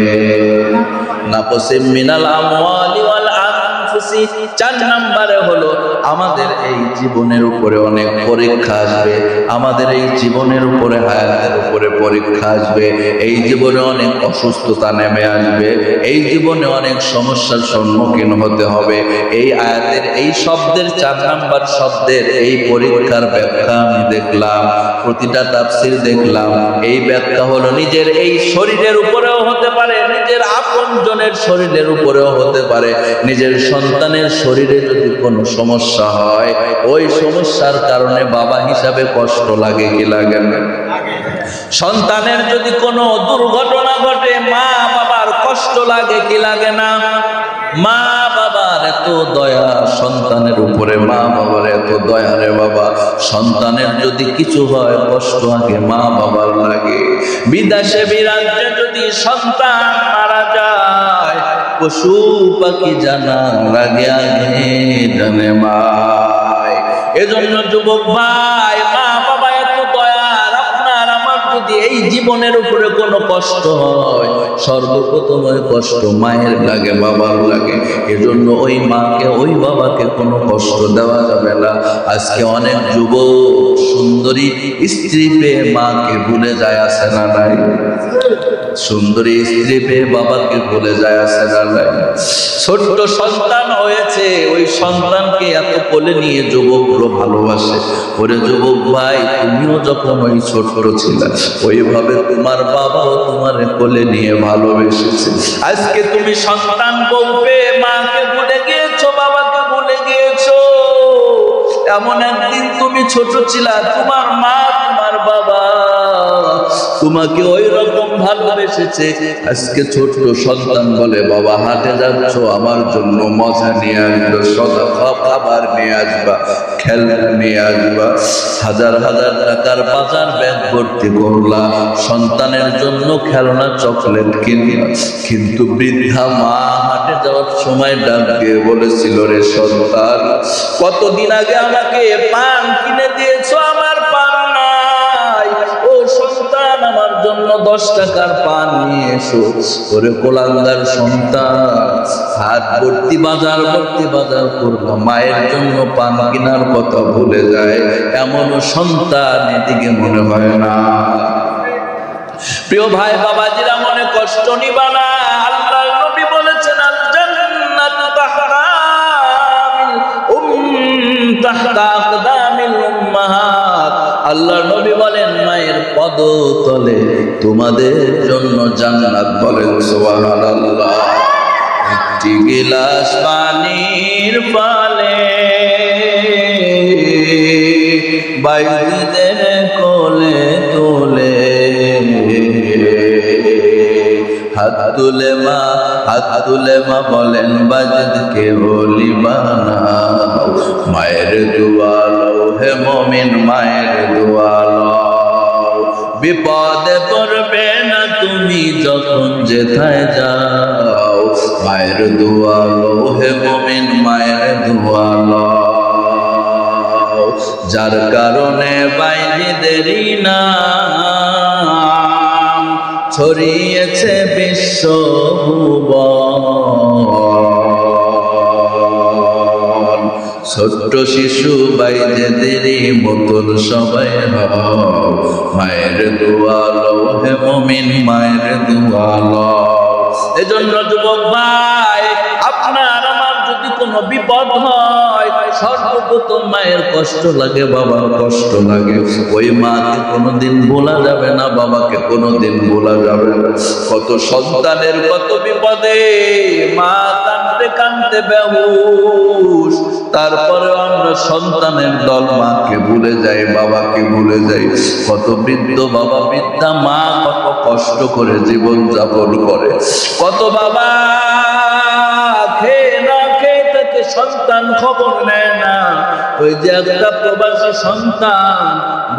নাকসিম মিনাল আমওয়ালি ওয়াল আনফুসি। 4 নম্বরে হলো আমাদের এই জীবনের উপরে অনেক পরীক্ষা আসবে, আমাদের এই জীবনের উপরে হায়াতের উপরে পরীক্ষা আসবে, এই জীবনে অনেক অসুস্থতা নেমে আসবে, এই জীবনে অনেক সমস্যার সম্মুখীন হতে হবে। এই আয়াতের এই শব্দের 4 নম্বর শব্দের এই পরীক্ষার ব্যাখ্যা আমি দেখলাম, প্রতিটা তাফসীর দেখলাম। এই ব্যাখ্যা হলো নিজের এই শরীরের উপরেও হতে পারে, নিজের আপনজনের শরীরের উপরেও হতে পারে। নিজের সন্তানের শরীরে যদি কোনো সমস্যা হয়, ওই সমস্যার কারণে বাবা হিসাবে কষ্ট লাগে কি লাগে না? সন্তানের যদি কোনো দুর্ঘটনা ঘটে, মা বাবার কষ্ট লাগে কি লাগে না? মা বাবার এত দয়া সন্তানের উপরে, মা বাবার এত দয়া রে বাবা। সন্তানের যদি কিছু হয়, কষ্ট আগে মা বাবার লাগে। বিদেশে বিরাজ্যে যদি সন্তান মারা যায়, পশু পাখি জানার আগে আগে জানে মায়। এজন্য যুবক ভাই, মা বাবা এত দয়ার, আপনার আমার যদি এই জীবনের উপরে কোনো কষ্ট হয়, সর্বপ্রথম ওই কষ্ট মায়ের লাগে, বাবার লাগে। এজন্য ওই মাকে ওই বাবাকে কোনো কষ্ট দেওয়া যাবে না। আজকে অনেক যুবক সুন্দরী স্ত্রী পেয়ে মাকে ভুলে যায়, আছে না নাই? সুন্দরী স্ত্রী পেয়ে বাবাকে ভুলে যায়, আছে না নাই? ছোট্ট সন্তান হয়েছে, ওই সন্তানকে এত কোলে নিয়ে যুবকরা ভালোবাসে। ওরে যুবক ভাই, তুমিও যখন ওই ছোট্ট ছিলা, ওইভাবে তোমার বাবাও তোমার কোলে নিয়ে ভালোবেসেছে। আজকে তুমি সন্তান বউ পেয়ে মাকে ভুলে গিয়েছো, বাবাকে ভুলে গিয়েছো। এমন একদিন তুমি ছোট ছিলা, তোমার মা তোমার বাবা তোমাকে ওই রকম ভালোবেসেছে। আজকে ছোট সন্তান বলে, বাবা হাটে যাচ্ছ, আমার জন্য মজা নিয়ে আসবে, সদা খাবার নিয়ে আসবা, খেলনা নিয়ে আসবা। হাজার হাজার টাকার বাজার ব্যাগ ভর্তি করলা, সন্তানের জন্য খেলনা চকলেট কিনলা। কিন্তু বৃদ্ধা মা হাটে যাওয়ার সময় ডাক দিয়ে বলেছিল, রে সন্তান, কতদিন আগে আমাকে পান কিনে দিয়েছো, আমার পান নাই। ও সন্তান, আমার জন্য 10 টাকার পান নিয়ে এসো। ওরে কোলাঙ্গার সন্তান, হাত ভর্তি বাজার করলাম, মায়ের জন্য পান কেনার কথা ভুলে যায়। এমন সন্তান এদিকে মনে হয় না। প্রিয় ভাই বাবাজিরা, মনে কষ্ট নিবা না। আল্লাহ নবী বলেছেন, আল জান্নাতু তাহতা আকদামিল উম্মাহাত। আল্লাহ নবী বলেন, মায়ের পদতলে তোমাদের জন্য জান্নাত। বলেন সুবহানাল্লাহ। একটি গিলাস পানির পালে বাইজিদের কোলে তোলে, হাত তুলে মা বলেন, বাজিদকে ওলি বানাও। মায়ের দুয়ালো হে মুমিন, মায়ের দুয়ালো। বিপদে পড়বে না তুমি যখন যেথায় যাও, মায়ের দুয়ালো হে মুমিন, মায়ের দুয়ালো। যার কারণে বাইজিদেরই নাম ছড়িয়েছে বিশ্ব ভুবন। ছোট্ট শিশু বাইজিদেরই মতন সবাই হও, মায়ের দুয়ালো হে মুমিন, মায়ের দুয়ালো। এজন্য যুবক ভাই, আপনার আমার যদি কোনো বিপদ হয়, সর্বপ্রথম মায়ের কষ্ট লাগে, বাবার কষ্ট লাগে। ওই মাকে কোনোদিন ভোলা যাবে না, বাবাকে কোনোদিন ভোলা যাবে না। কত সন্তানের কত বিপদে মা কাঁদতে কাঁদতে বেহুশ, তারপরে আমরা সন্তানের দল মাকে ভুলে যাই, বাবাকে ভুলে যাই। কত বৃদ্ধ বাবা বৃদ্ধা মা কত কষ্ট করে জীবন যাপন করে। কত বাবা খেয়ে না খেয়ে থেকে সন্তান খবর নেয় না। ওই যে একটা প্রবাসী সন্তান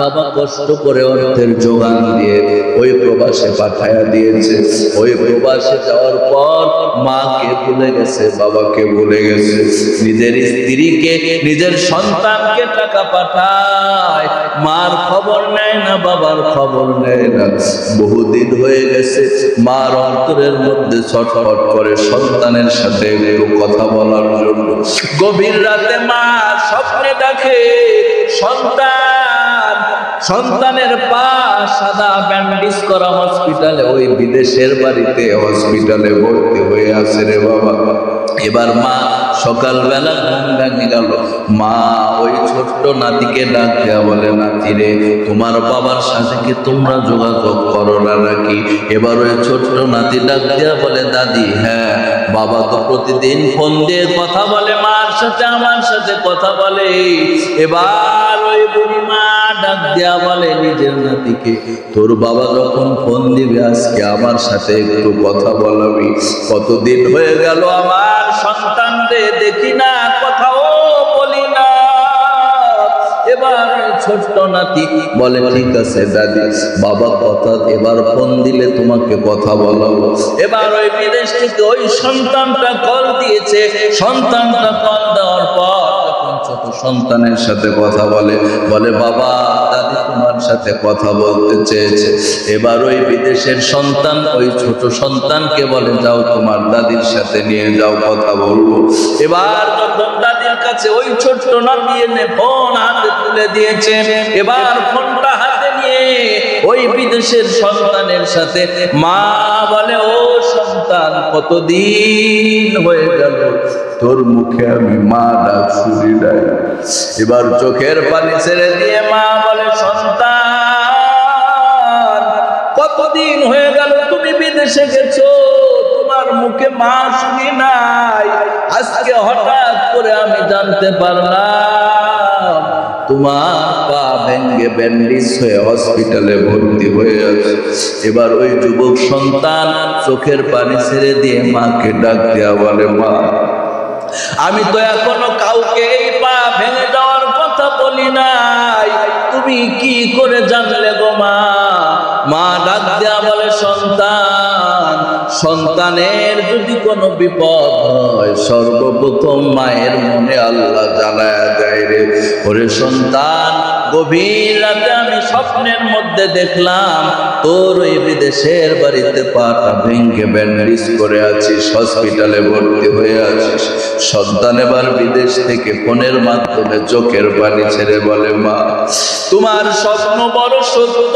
বাবা কষ্ট করে অর্থের যোগান দিয়ে ওই প্রবাসে পাঠায়া দিয়েছে। ওই প্রবাসে যাওয়ার পর মাকে ভুলে গেছে, বাবাকে ভুলে গেছে। নিজের স্ত্রীকে, নিজের সন্তানকে টাকা পাঠায়, মার খবর নেয় না, বাবার খবর নেয় না। বহুদিন হয়ে গেছে, মার অন্তরের মধ্যে ছটফট করে সন্তানের সাথে একটু কথা বলার জন্য। গভীর রাতে মা স্বপ্নে দেখে সন্তানের পা সাদা ব্যান্ডেজ করা হসপিটালে, ওই বিদেশের বাড়িতে হসপিটালে ভর্তি হয়ে আছে রে বাবা। এবার মা সকালবেলা ঘুম ভেঙে গেল, মা ওই ছোট্ট নাতিকে ডাক দেয়া বলে, নাতি রে তোমার বাবার সাথে কি তোমরা যোগাযোগ করো না নাকি? এবার ওই ছোট্ট নাতি ডাক দেয়া বলে, দাদি হ্যাঁ, বাবা তো প্রতিদিন ফোন দিয়ে কথা বলে, মার সাথে আমার সাথে কথা বলে। এবার ওই বুড়ি মা ডাক দেয়া বলে নিজের নাতিকে, তোর বাবা যখন ফোন দিবে আজকে আমার সাথে একটু কথা বলাবি। কতদিন হয়ে গেল আমার সন্তানদের দেখি না, কথাও বলি না। এবার ছোট্ট নাতি বলে, ঠিক আছে দাদি, বাবা কথা এবার ফোন দিলে তোমাকে কথা বলাবো। এবার ওই বিদেশ থেকে ওই সন্তানটা কল দিয়েছে। সন্তানটা কল দেওয়ার পর যখন ছোট সন্তানের সাথে কথা বলে, বাবা দাদি তোমার সাথে কথা বলতে চেয়েছে। এবার ওই বিদেশের সন্তান ওই ছোট সন্তানকে বলে, যাও তোমার দাদির সাথে নিয়ে যাও, কথা বলবো। এবার যখন দাদির কাছে ওই ছোট্ট নাতি এনে ফোন হাতে তুলে দিয়েছে, এবার ফোনটা হাতে নিয়ে ওই বিদেশের সন্তানের সাথে মা বলে, ও সন্তান কতদিন হয়ে গেল তোর মুখে আমি মা ডাক শুনি নাই। এবার চোখের পানি ছেড়ে দিয়ে মা বলে, সন্তান কতদিন হয়ে গেল তুমি বিদেশে গেছো, তোমার মুখে মা শুনি নাই। আজকে হঠাৎ করে আমি জানতে পারলাম তোমার পা ভেঙে ব্যান্ডেজ হয়ে হসপিটালে ভর্তি হয়ে আছে। এবার ওই যুবক সন্তান চোখের পানি ছেড়ে দিয়ে মাকে ডাক দেয়া বলে, মা আমি তো এখনো কাউকে এই পা ভেঙে যাওয়ার কথা বলি নাই, তুমি কি করে জানলে গো মা? মা ডাক দেয়া বলে, সন্তানের যদি কোনো বিপদ হয় সর্বপ্রথম মায়ের মনে আল্লাহ জানায়া দেয় রে। ওরে সন্তান, গভীর রাতে আমি স্বপ্নের মধ্যে দেখলাম তোর ওই বিদেশের বাড়িতে পাটা ভেঙে ব্যান্ডেজ করে আছিস, হসপিটালে ভর্তি হয়ে আছিস। সন্তান এবার বিদেশ থেকে ফোনের মাধ্যমে চোখের পানি ছেড়ে বলে, মা তোমার স্বপ্ন বড় সত্য।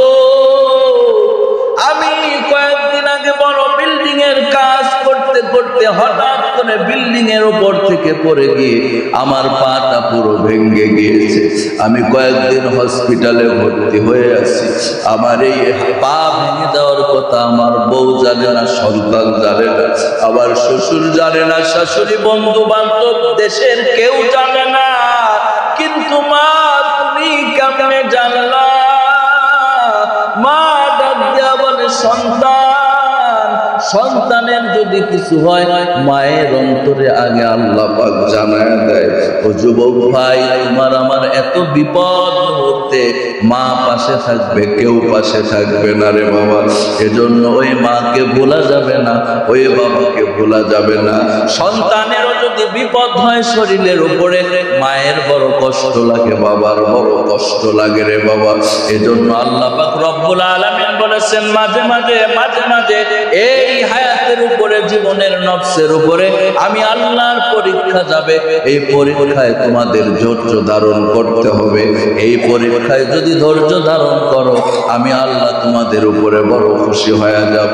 আমি কয়েকদিন আগে বড় বিল্ডিং এর কাজ করতে করতে হঠাৎ করে বিল্ডিং এর উপর থেকে পড়ে গিয়ে আমার পাটা পুরো ভেঙে গিয়েছে। আমি কয়েকদিন হসপিটালে ভর্তি হয়ে আছি। আমার এই পা ভেঙে দেওয়ার কথা আমার বউ জানে না, সন্তান জানে না, আবার শ্বশুর জানে না, শাশুড়ি, বন্ধু বান্ধব, দেশের কেউ জানে না। কিন্তু মা তুমি কেমনে জানলা? মা ডাক দেয়া বলে, সন্তানের যদি কিছু হয় মায়ের অন্তরে আগে আল্লাহ পাক জানায় দেয়। ও যুবক ভাই, তোমার আমার এত বিপদ হতে মা পাশে থাকবে, কেউ পাশে থাকবে না রে বাবা। এজন্য ওই মাকে ভোলা যাবে না, ওই বাবাকে ভোলা যাবে না। সন্তানেরও যদি বিপদ হয় শরীরের উপরে, মায়ের বড় কষ্ট লাগে, বাবার বড় কষ্ট লাগে রে বাবা। এজন্য আল্লাহ পাক রব্বুল আলামিন বলেছেন, মাঝে মাঝে এই হায়াতের উপরে, জীবনের নফসের উপরে আমি আল্লাহর পরীক্ষা যাবে। এই পরীক্ষায় তোমাদের ধৈর্য ধারণ করতে হবে। এই পরীক্ষায় যদি ধৈর্য ধারণ করো, আমি আল্লাহ তোমাদের উপরে বড় খুশি হয়ে যাব।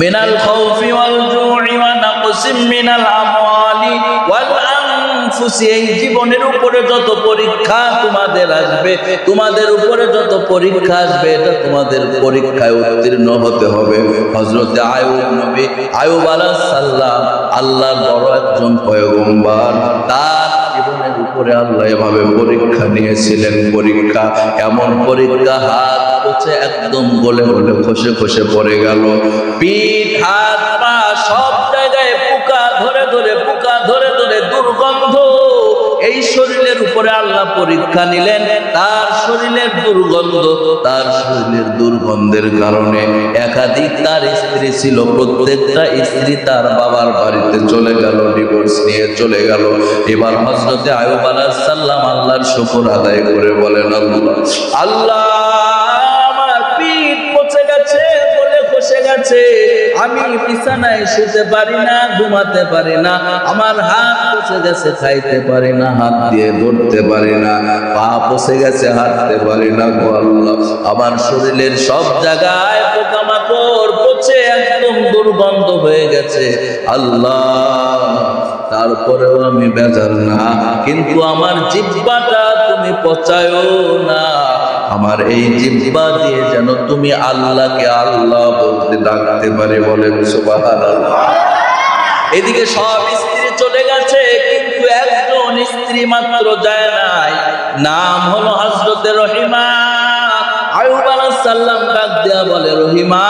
মিনাল খাউফি ওয়াল জু'i ওয়া নাকসিম মিনাল আমওয়ালি ওয়াল আনফুসি আনফুসি, এই জীবনের উপরে যত পরীক্ষা তোমাদের আসবে, তোমাদের উপরে যত পরীক্ষা আসবে, এটা তোমাদের পরীক্ষায় উত্তীর্ণ হতে হবে। হযরত আইয়ুব নবী, আইয়ুব আলাইহিস সালাম আল্লাহর বড় একজন পয়গম্বর, তার জীবনের উপরে আল্লাহ এভাবে পরীক্ষা নিয়েছিলেন। পরীক্ষা, এমন পরীক্ষা, হাত পচে একদম গলে গলে খসে খসে পড়ে গেল, পিঠ হাত পা সব জায়গায় পোকা ধরে ধরে, পোকা ধরে ধরে দুর্গন্ধ। এই শরীরের উপরে আল্লাহ পরীক্ষা নিলেন। তার শরীরের দুর্গন্ধ, তার শরীরের দুর্গন্ধের কারণে একাধিক তার স্ত্রী ছিল, প্রত্যেকটা স্ত্রী তার বাবার বাড়িতে চলে গেল, ডিভোর্স নিয়ে চলে গেল। এবার হযরত আইয়ুব আলাইহিস সালাম আল্লাহর শুকর আদায় করে বলেন, আল্লাহ আল্লাহ আমার পিঠ পচে গেছে, বলে খসে গেছে, আমি বিছানায় শুতে পারি না, ঘুমাতে পারি না, আমার হাত পচে গেছে, খাইতে পারি না, হাত দিয়ে ধরতে পারি না, পা পচে গেছে, হাঁটতে পারি না গো আল্লাহ, আমার শরীরের সব জায়গায় পোকামাকড় পচে একদম দুর্গন্ধ হয়ে গেছে আল্লাহ। তারপরেও আমি বেজার না, কিন্তু আমার জিহ্বাটা তুমি পচায়ো না, আমার এই জিহ্বা দিয়ে যেন তুমি আল্লাহকে আল্লাহ বলতে ডাকতে পারে। বলেন সুবহানাল্লাহ। এদিকে সব স্ত্রী চলে গেছে, কিন্তু একজন স্ত্রী মাত্র যায় নাই, নাম হলো হযরত রহিমা। আইয়ুব আলাইহিস সালাম ডাক দেয়া বলে, রহিমা,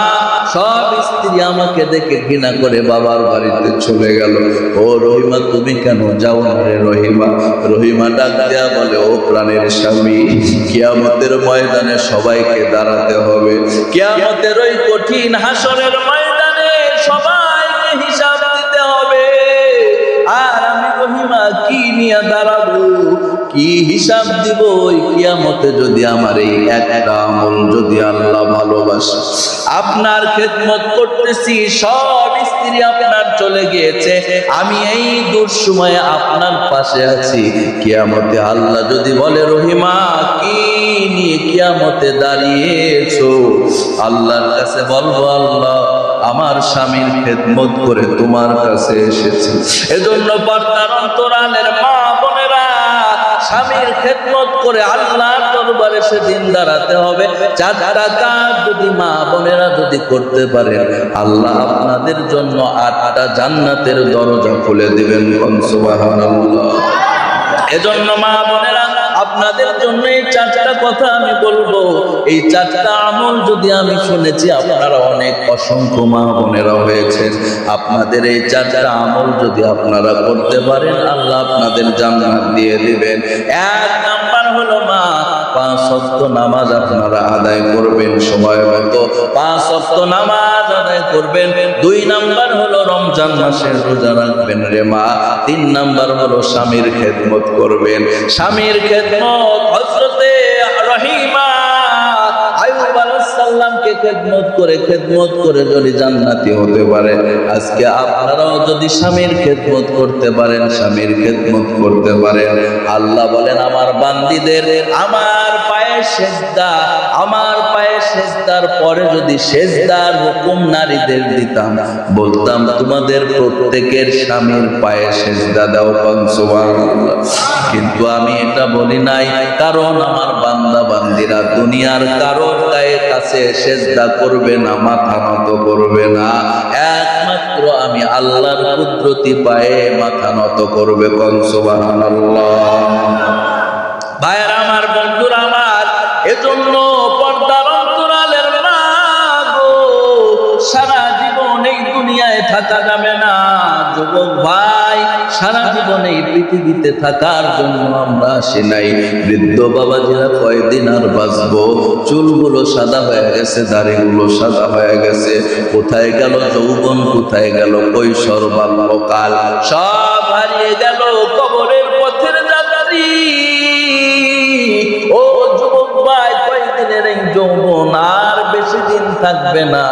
সব স্ত্রী আমাকে দেখে ঘৃণা করে বাবার বাড়িতে চলে গেল, ও রহিমা তুমি কেন যাও না রে রহিমা? রহিমা ডাক দেয়া বলে, ও প্রাণের স্বামী, কিয়ামতের ময়দানে সবাইকে দাঁড়াতে হবে, কিয়ামতের ওই কঠিন হাসরের ময়দানে সবাইকে হিসাব দিতে হবে, আর আমি রহিমা কি নিয়ে দাঁড়াবো, কি হিসাব দিব ওই কিয়ামতে? যদি আমার এই একটা আমল যদি আল্লাহ ভালোবাসে, আপনার খেদমত করতেছি, সব স্ত্রী আপনার চলে গিয়েছে, আমি এই দুঃসময়ে আপনার পাশে আছি, কিয়ামতে আল্লাহ যদি বলে, রহিমা কি নিয়ে কিয়ামতে দাঁড়িয়েছো? আল্লাহর কাছে বলবো, আল্লাহ আমার স্বামীর খেদমত করে তোমার কাছে এসেছি। এজন্য পর্দার অন্তরালের মা বোনেরা, স্বামীর খেদমত করে আল্লাহর দরবারে সেদিন দাঁড়াতে হবে। চারটা কাজ যদি মা বোনেরা যদি করতে পারেন, আল্লাহ আপনাদের জন্য 8টা জান্নাতের দরজা খুলে দিবেন। সুবহানাল্লাহ। এজন্য মা বোনেরা, আপনাদের জন্য এই 4টা কথা আমি বলবো। এই 4টা আমল যদি আমি শুনেছি, আপনারা অনেক অসংখ্য মা বোনেরা হয়েছেন, আপনাদের এই 4টা আমল যদি আপনারা করতে পারেন, আল্লাহ আপনাদের জান্নাত দিয়ে দিবেন। 1 নাম্বার হলো মা, 5 ওয়াক্ত নামাজ আপনারা আদায় করবেন সময় মতো, 5 ওয়াক্ত নামাজ আদায় করবেন। 2 নাম্বার হলো রমজান মাসের রোজা রাখবেন রে মা। 3 নাম্বার হলো স্বামীর খেদমত করবেন। স্বামীর খেদমত হযরতে রহিমা আইয়ুব আলাইহিস সালামকে খেদমত করে যদি জান্নাতি হতে পারে, আজকে আপনারাও যদি স্বামীর খেদমত করতে পারেন, স্বামীর খেদমত করতে পারেন, আল্লাহ বলেন, আমার বান্দীদের আমার পায়ে সেজদা, আমার পায়ে সেজদার পরে যদি সেজদার হুকুম নারীদের দিতাম, বলতাম তোমাদের প্রত্যেকের স্বামীর পায়ে সেজদা দাও। সুবহানাল্লাহ। কিন্তু আমি এটা বলি নাই, কারণ আমার বান্দা বান্দিরা দুনিয়ার কারোর কাছে সেজদা করবে না, মাথা নত করবে না, একমাত্র আমি আল্লাহর কুদরতি পায়ে মাথা নত করবে। সুবহানাল্লাহ। ভাইরা আমার, বন্ধুরা আমার, এজন্য পর্দার অন্তরালের মা গো, সারা জীবন এই দুনিয়ায় থাকা যাবে না। যুবক ভাই, সারা জীবন এই পৃথিবীতে থাকার জন্য আমরা আসি নাই। বৃদ্ধ বাবাজিরা কয়দিন আর বাঁচবো? চুলগুলো সাদা হয়ে গেছে, দাড়িগুলো সাদা হয়ে গেছে, কোথায় গেল যৌবন, কোথায় গেল কৈশোর, বাল্যকাল, সব হারিয়ে গেল। কবরের পথের যাত্রী ও যুবক ভাই, কয়েকদিনের এই যৌবন আর বেশি দিন থাকবে না।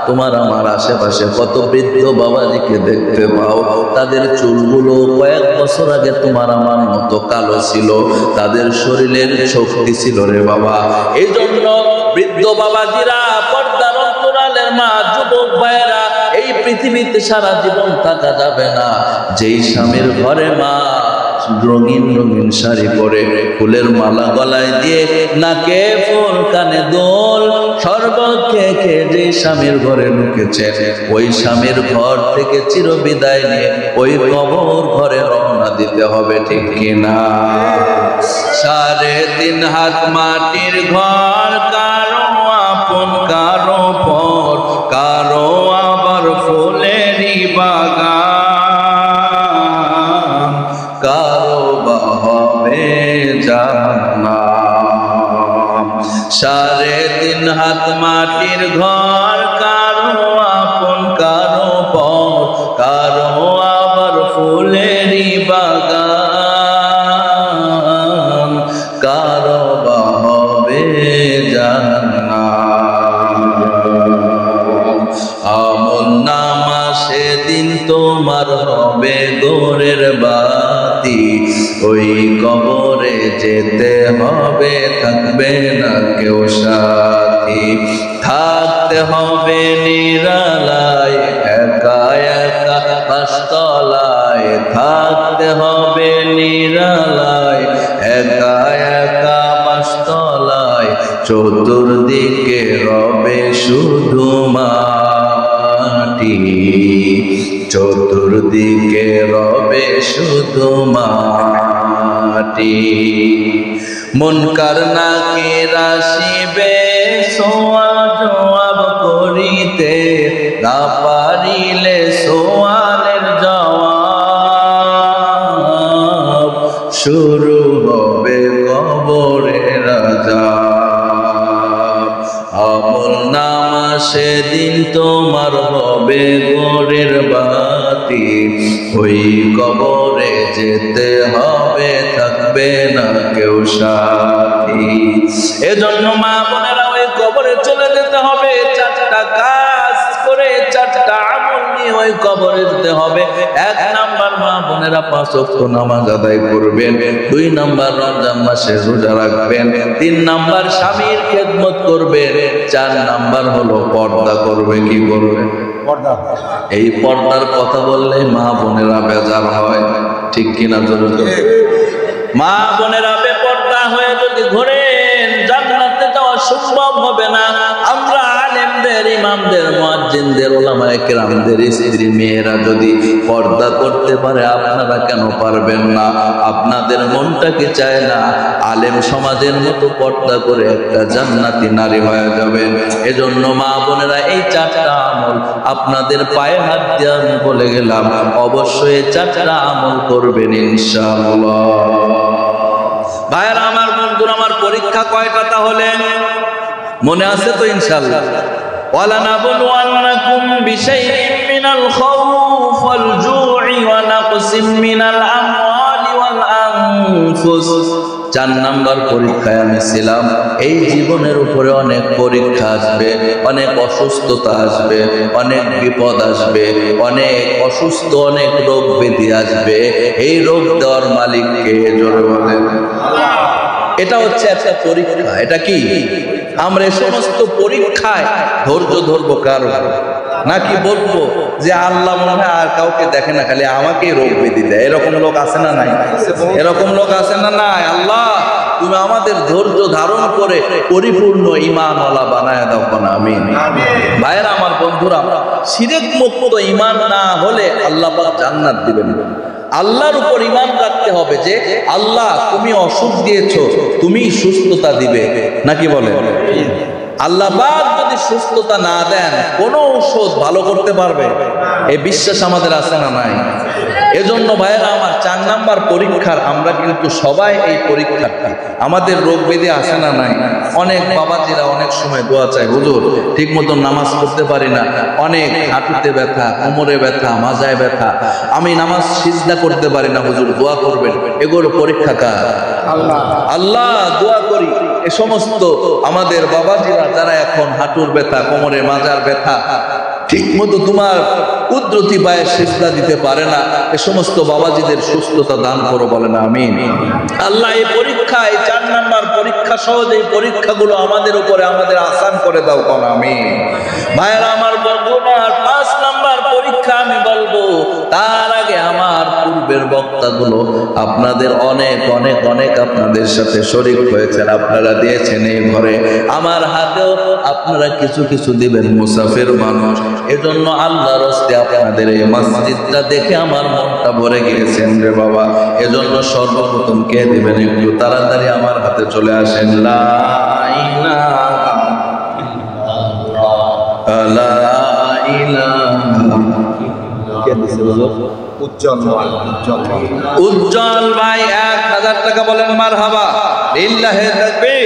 তোমার আমার আশেপাশে কত বৃদ্ধ বাবাজিকে দেখতে পাও, তাদের চুলগুলো কয়েক বছর আগে তোমার আমার মতো কালো ছিল, তাদের শরীরের শক্তি ছিল রে বাবা। এই জন্য বৃদ্ধ বাবাজিরা, পর্দার অন্তরালের মা, যুবক ভাইয়েরা, এই পৃথিবীতে সারা জীবন থাকা যাবে না। যেই স্বামীর ঘরে মা, রঙিন রঙিন শাড়ি পরে, ফুলের মালা গলায় দিয়ে, নাকে ফুল কানে দোল, শরবত খেয়ে খেয়ে যে স্বামীর ঘরে ঢুকেছে, ওই স্বামীর ঘর থেকে চির বিদায় নিয়ে ওই কবর ঘরে রওনা দিতে হবে, ঠিক কিনা? 3.5 হাত মাটির ঘর, কারো আপন কারো পর, কারো আবার ফুলেরই বাগান, কারো বা হবে জান্নাত। 3.5 হাত মাটির ঘর, কারো আপন কারো পর, কারো আবার ফুলেরই বাগান, কারো বা হবে জান্নাত। আমলনামা সেদিন তোমার হবে গোরের বাতি, ওই কবরে যেতে হবে, থাকবে না কেউ সাথী। থাকতে হবে নিরালায়, একা একা পাঁচতলায়, থাকতে হবে নিরালায়, একা একা পাঁচতলায়, চতুর্দিকে রবে শুধু মাটি, চতুর্দিকে রবে শুধু মাটি। মুনকার নাকির আসিবে, সোয়াল জবাব করিতে, না পারিলে সোয়ালের জবাব, শুরু হবে কবরের আযাব। আমলনামা সেদিন তোমার হবে গোরের বাতি, ওই কবরে যেতে হবে, থাকবে না কেউ সাথী। এজন্য মা বোনেরা ওই কবরে চলে যেতে হবে, 4টা কাজ করে, 4টা আমল নিয়ে ওই কবরে যেতে হবে। 1 নাম্বার, মা বোনেরা 5 ওয়াক্ত নামাজ আদায় করবেন। 2 নাম্বার, রমজান মাসে রোজা রাখবেন। 3 নাম্বার, স্বামীর খেদমত করবেন। 4 নাম্বার হলো পর্দা করবে। কি করবে? পর্দা। এই পর্দার কথা বললে মা বোনেরা বেজার হয়, ঠিক কিনা? মা বোনেরা বেপর্দা হয়ে যদি ঘোরেন, জান্নাতে যাওয়া সম্ভব হবে না। আমরা আলেমদের, ইমামদের, মুয়াজ্জিনদের, উলামায়ে কেরামদের স্ত্রী মেয়েরা যদি পর্দা করতে পারে, আপনারা কেন পারবেন না? আপনাদের মনটা কি চায় না আলেম সমাজের মতো পর্দা করে একটা জান্নাতি নারী হয়ে যাবেন? এজন্য মা বোনেরা এই 4টা আমল আপনাদের পায়ে হাত দিয়ে আমি বলে গেলাম, অবশ্যই 4টা আমল করবেন ইনশাআল্লাহ। ভাইরা আমার, বন্ধুরা আমার, পরীক্ষা কয়টা তাহলে মনে আছে তো ইনশাআল্লাহ? ওয়ালানাবলুওয়ান্নাকুম বিশাইইন মিনাল খাউফ ওয়াল জু'i ওয়া নাকসিম মিনাল আমওয়ালি ওয়াল আনফুস। 4 নাম্বার পরীক্ষায় আমি ছিলাম। এই জীবনের উপরে অনেক পরীক্ষা আসবে, অনেক অসুস্থতা আসবে, অনেক বিপদ আসবে, অনেক অসুস্থ, অনেক রোগ ব্যাধি আসবে। এই রোগ দেওয়ার মালিক কে? জোরে বলেন। এটা হচ্ছে একটা পরীক্ষা। এটা কি? আমরা এই সমস্ত পরীক্ষায় ধৈর্য ধরবো কারো, নাকি বলবো যে আল্লাহ মনে হয় আর কাউকে দেখে না, খালি আমাকেই রোগ ব্যাধি দেয়? এরকম লোক আছে না নাই? এরকম লোক আছে না নাই? আল্লাহ তুমি আমাদের ধৈর্য ধারণ করে পরিপূর্ণ ঈমানওয়ালা বানায় দাও না, আমিন। ভাইয়েরা আমার, বন্ধুরা, শিরক মুক্ত ঈমান না হলে আল্লাহ পাক জান্নাত দিবেন না। আল্লাহর উপর ঈমান রাখতে হবে যে আল্লাহ তুমি অসুখ দিয়েছো, তুমি সুস্থতা দিবে, নাকি বলে? আল্লাহ পাক যদি সুস্থতা না দেন, কোন ঔষধ ভালো করতে পারবে? এই বিশ্বাস আমাদের আছে না নাই? এজন্য ভাইয়েরা আমার, 4 নাম্বার পরীক্ষার আমরা কিন্তু সবাই এই পরীক্ষাটা, আমাদের রোগ ব্যাধি আছে না নাই? অনেক বাবাজিরা অনেক সময় দোয়া চায়, হুজুর ঠিক মতো নামাজ পড়তে পারি না, অনেক হাঁটুতে ব্যথা, কোমরে ব্যথা, মাজায় ব্যথা, আমি নামাজ সিজদা করতে পারি না, হুজুর দোয়া করবেন। এগুলো পরীক্ষা কার? আল্লাহ। আল্লাহ দোয়া করি এ সমস্ত আমাদের বাবাজিরা যারা এখন হাঁটুর ব্যথা, কোমরে মাজার ব্যথা, ঠিক মতো তোমার কুদরতি পায়ে সিজদা দিতে পারে না, এ সমস্ত বাবাজিদের সুস্থতা দান করো, বলেন আমিন। আল্লাহ এই পরীক্ষা, এই 4 নাম্বার পরীক্ষা সহজ, এই পরীক্ষাগুলো আমাদের উপরে আমাদের আসান করে দাও, কোন আমিন। ভাইয়েরা আমার, বন্ধুরা, 5 নাম্বার পরীক্ষা আমি বলবো, তার আগে আমার পূর্বের বক্তাগুলো আপনাদের অনেক অনেক অনেক আপনাদের সাথে শরীক হয়েছেন, আপনারা দিয়েছেন এই ঘরে, আমার হাতেও আপনারা কিছু কিছু দিবেন, মুসাফির মানুষ। এজন্য আল্লাহর হস্তে আপনাদের এই মসজিদটা দেখে আমার মনটা ভরে গিয়েছেন রে বাবা। এজন্য সর্বপ্রথম কে দিবেন একটু তাড়াতাড়ি আমার হাতে চলে আসেন। লা ইলাহা উজ্জ্বল ভাই 1000 টাকা বলেন মারহাবা, লিল্লাহি তাকবীর।